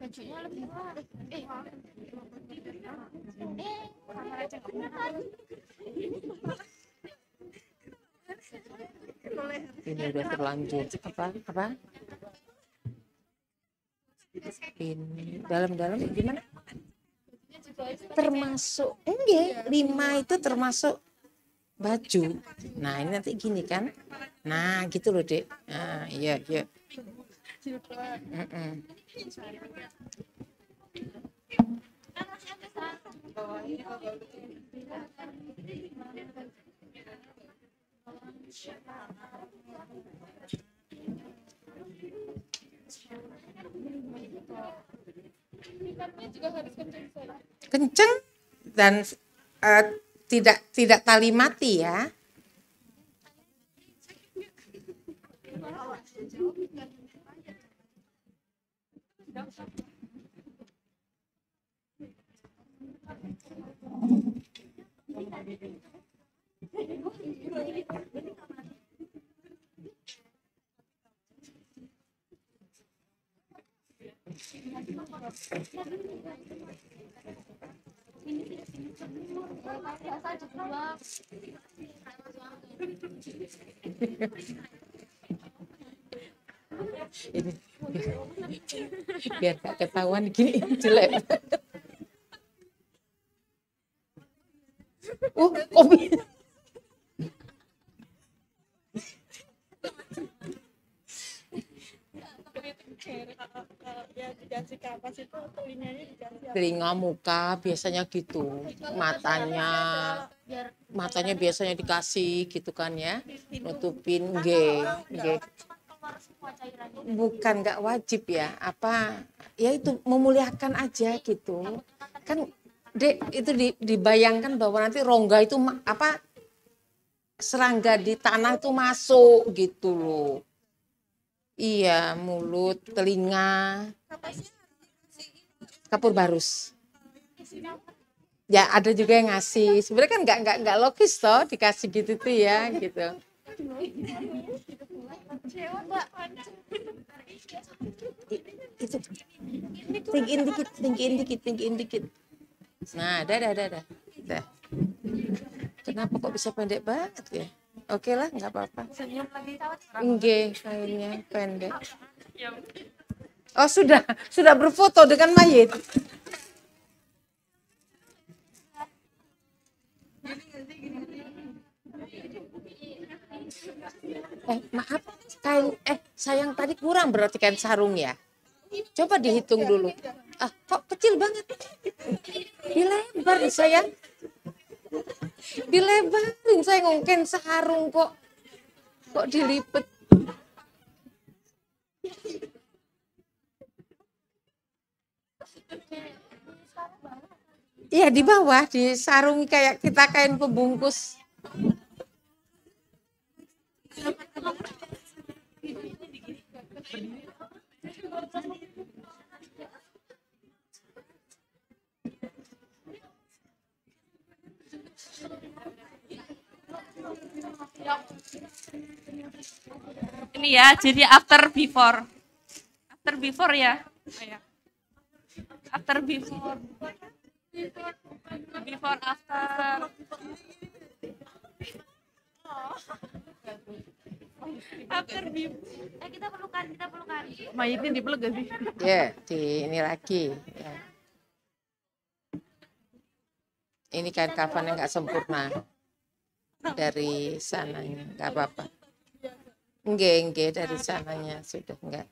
bajunya lebih Ini udah terlanjur. Apa? Ini dalam-dalam gimana? Termasuk enggak, 5 itu termasuk baju. Nah, ini nanti gini kan. Nah, gitu loh, Dek. Nah, iya. Kenceng dan tidak tali mati ya. Ini biar gak ketahuan gini jelek. Kopi. Ya dikasih kapas itu telinganya dikasih apa? Telinga, muka biasanya gitu, matanya biasanya dikasih gitu kan ya, nutupin bukan nggak wajib ya, apa ya itu memuliakan aja gitu kan. Dek, itu dibayangkan bahwa nanti rongga itu apa, serangga di tanah itu masuk gitu loh. Iya, mulut, telinga, kapur barus. Ya ada juga yang ngasih. Sebenarnya kan nggak logis toh dikasih gitu tuh ya gitu. Itu tinggiin dikit. Nah, dah. Kenapa kok bisa pendek banget ya? Oke lah, nggak apa-apa. Enggak, kayaknya pendek. Oh sudah berfoto dengan mayit. Maaf, sayang tadi kurang berarti kain sarung ya. Coba dihitung dulu. Kok kecil banget. Dilebar nih sayang. Dilebarin saya ngongken sarung kok dilipet. Iya di bawah disarungi kayak kita kain pembungkus. Ini ya, jadi after before ya. After before after. After before. Kita pelukan. Mayitnya dipeluk gak sih? Ya, ini lagi. Ya. Ini kain kafan yang nggak sempurna dari sananya, nggak apa-apa. Enggak dari sananya sudah enggak.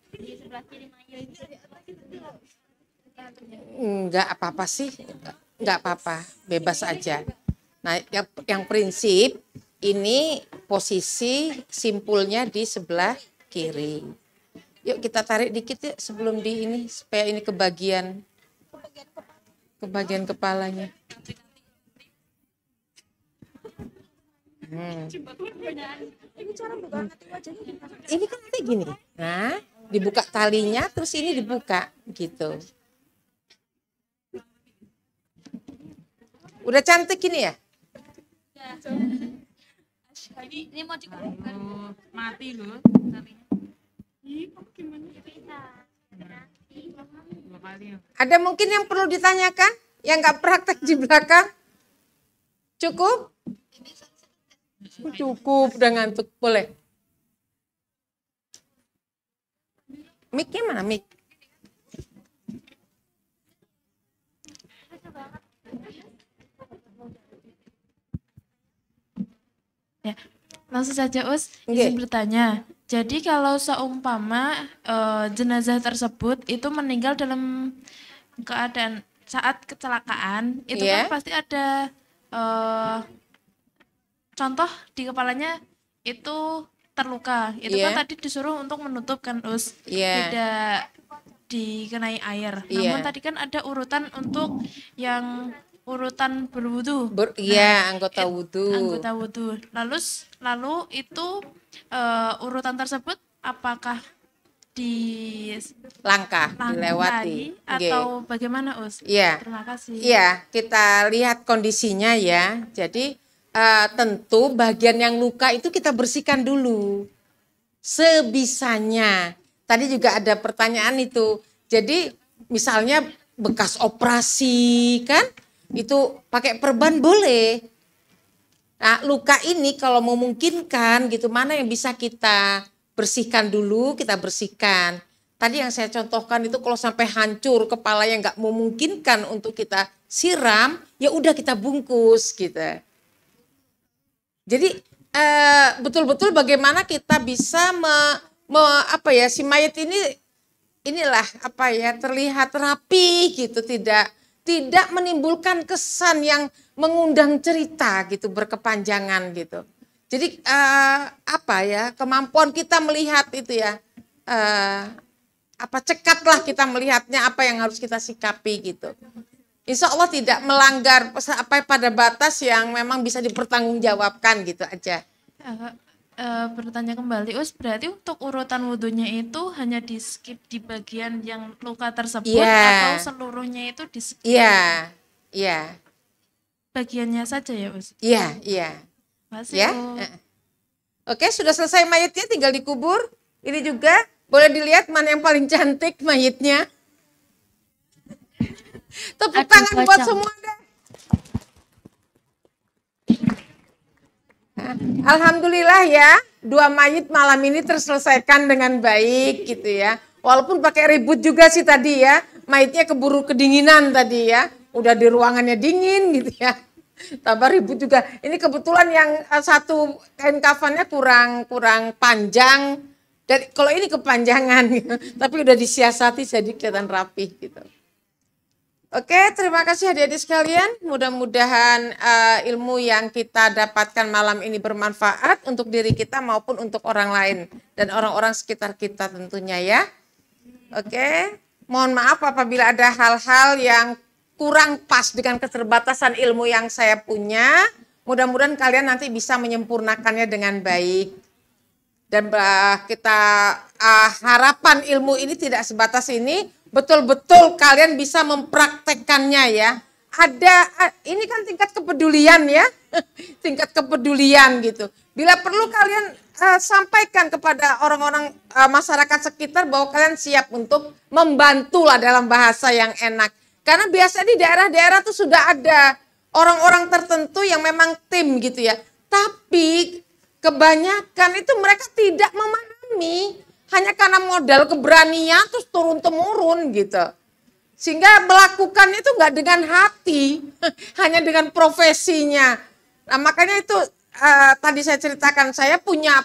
Enggak apa-apa sih, enggak apa-apa, bebas aja. Nah, yang prinsip ini posisi simpulnya di sebelah kiri. Yuk kita tarik dikit ya sebelum di ini supaya ini ke bagian kepalanya. Ini kan kayak gini. Nah, dibuka talinya terus ini dibuka gitu. Udah cantik ini ya? Ini mau mati loh. Ada mungkin yang perlu ditanyakan? Yang nggak praktek di belakang? Cukup? Cukup, udah ngantuk, boleh. Mic-nya mana mic? Ya, langsung saja izin bertanya. Jadi kalau seumpama jenazah tersebut itu meninggal dalam keadaan saat kecelakaan, itu kan pasti ada contoh di kepalanya itu terluka. Itu kan tadi disuruh untuk menutup kan tidak dikenai air. Namun tadi kan ada urutan untuk yang urutan berwudu. Anggota wudu. Anggota wudu. Lalu itu urutan tersebut apakah dilewati atau bagaimana Iya. Terima kasih. Iya, kita lihat kondisinya ya. Jadi tentu bagian yang luka itu kita bersihkan dulu sebisanya. Tadi juga ada pertanyaan itu. Jadi misalnya bekas operasi kan, itu pakai perban boleh. Nah, luka ini kalau memungkinkan gitu, mana yang bisa kita bersihkan dulu, kita bersihkan. Tadi yang saya contohkan itu kalau sampai hancur kepala yang nggak memungkinkan untuk kita siram, ya udah kita bungkus gitu. Jadi betul-betul bagaimana kita bisa si mayat ini inilah apa ya, terlihat rapi gitu, tidak menimbulkan kesan yang mengundang cerita gitu, berkepanjangan gitu. Jadi apa ya, kemampuan kita melihat itu ya, cekatlah kita melihatnya apa yang harus kita sikapi gitu. Insya Allah tidak melanggar pada batas yang memang bisa dipertanggungjawabkan gitu aja. Bertanya kembali, berarti untuk urutan wudhunya itu hanya di skip di bagian yang luka tersebut atau seluruhnya itu di skip? Iya. Bagiannya saja ya, Us? Iya. Ya. Oke, sudah selesai mayitnya, tinggal dikubur. Ini juga boleh dilihat mana yang paling cantik mayitnya. Tepuk tangan buat semua deh. Alhamdulillah ya, 2 mayit malam ini terselesaikan dengan baik gitu ya. Walaupun pakai ribut juga sih tadi ya, mayitnya keburu kedinginan tadi ya. Udah di ruangannya dingin gitu ya. Tambah ribut juga. Ini kebetulan yang satu kain kafannya kurang panjang. Dan kalau ini kepanjangan gitu. Tapi udah disiasati jadi kelihatan rapi gitu. Oke, terima kasih adik-adik sekalian. Mudah-mudahan ilmu yang kita dapatkan malam ini bermanfaat untuk diri kita maupun untuk orang lain. Dan orang-orang sekitar kita tentunya ya. Oke, mohon maaf apabila ada hal-hal yang kurang pas dengan keterbatasan ilmu yang saya punya. Mudah-mudahan kalian nanti bisa menyempurnakannya dengan baik. Dan kita harapan ilmu ini tidak sebatas ini, betul-betul kalian bisa mempraktekkannya ya. Ini kan tingkat kepedulian ya, tingkat kepedulian gitu. Bila perlu kalian sampaikan kepada orang-orang masyarakat sekitar bahwa kalian siap untuk membantulah dalam bahasa yang enak. Karena biasa di daerah-daerah tuh sudah ada orang-orang tertentu yang memang tim gitu ya. Tapi kebanyakan itu mereka tidak memahami. Hanya karena modal keberanian terus turun-temurun gitu. Sehingga melakukan itu nggak dengan hati, hanya dengan profesinya. Nah makanya itu tadi saya ceritakan, saya punya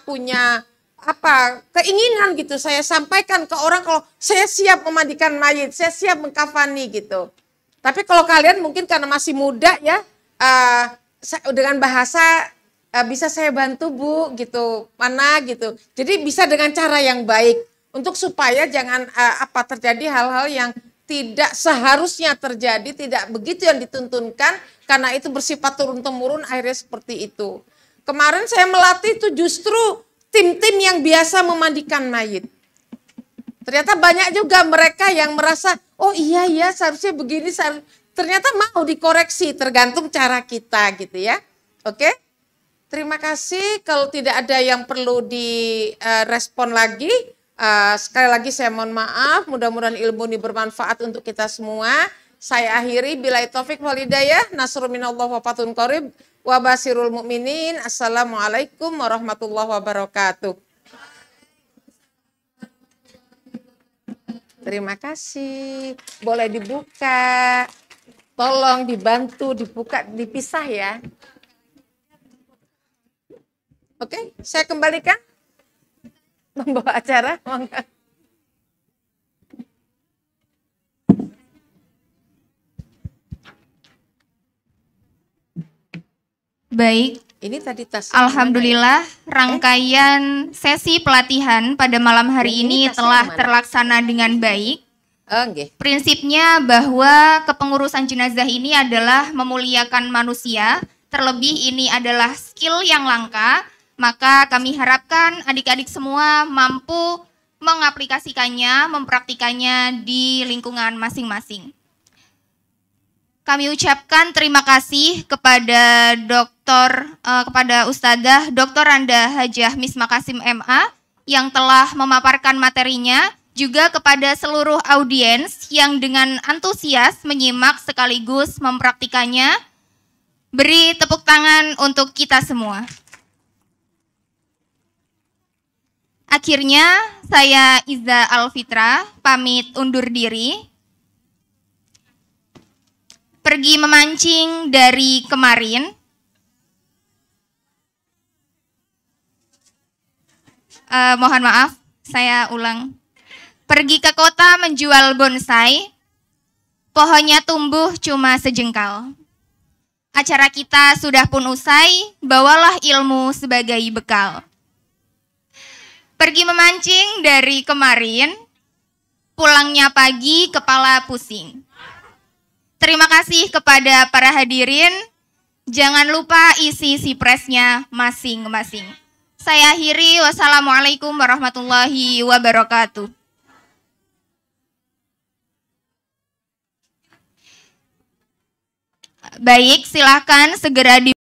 keinginan gitu, saya sampaikan ke orang kalau saya siap memandikan mayit, saya siap mengkafani gitu. Tapi kalau kalian mungkin karena masih muda ya, dengan bahasa bisa saya bantu Bu gitu, mana gitu. Jadi bisa dengan cara yang baik untuk supaya jangan terjadi hal-hal yang tidak seharusnya terjadi, tidak begitu yang dituntunkan karena itu bersifat turun-temurun akhirnya seperti itu. Kemarin saya melatih itu justru tim-tim yang biasa memandikan mayit. Ternyata banyak juga mereka yang merasa, oh iya ya seharusnya begini, ternyata mau dikoreksi tergantung cara kita gitu ya. Oke, terima kasih. Kalau tidak ada yang perlu direspon lagi, sekali lagi saya mohon maaf, mudah-mudahan ilmu ini bermanfaat untuk kita semua. Saya akhiri, billahi taufik wal hidayah, nasrun minallah wa fathun qarib. Wa basirul mu'minin. Assalamualaikum warahmatullahi wabarakatuh. Terima kasih. Boleh dibuka. Tolong dibantu dibuka, dipisah ya. Oke, saya kembalikan. Membawa acara. Baik, ini tadi tas. Alhamdulillah rangkaian sesi pelatihan pada malam hari ini telah terlaksana dengan baik. Prinsipnya bahwa kepengurusan jenazah ini adalah memuliakan manusia, terlebih ini adalah skill yang langka, maka kami harapkan adik-adik semua mampu mengaplikasikannya, mempraktikannya di lingkungan masing-masing. Kami ucapkan terima kasih kepada kepada Ustadzah Dr. Randa Hajah Misma Kasim MA yang telah memaparkan materinya, juga kepada seluruh audiens yang dengan antusias menyimak sekaligus mempraktikannya. Beri tepuk tangan untuk kita semua. Akhirnya saya Iza Alfitra pamit undur diri. Pergi memancing dari kemarin. Mohon maaf, saya ulang. Pergi ke kota menjual bonsai, pohonnya tumbuh cuma sejengkal. Acara kita sudah pun usai, bawalah ilmu sebagai bekal. Pergi memancing dari kemarin, pulangnya pagi kepala pusing. Terima kasih kepada para hadirin, jangan lupa isi sipresnya masing-masing. Saya akhiri, wassalamualaikum warahmatullahi wabarakatuh. Baik, silakan segera di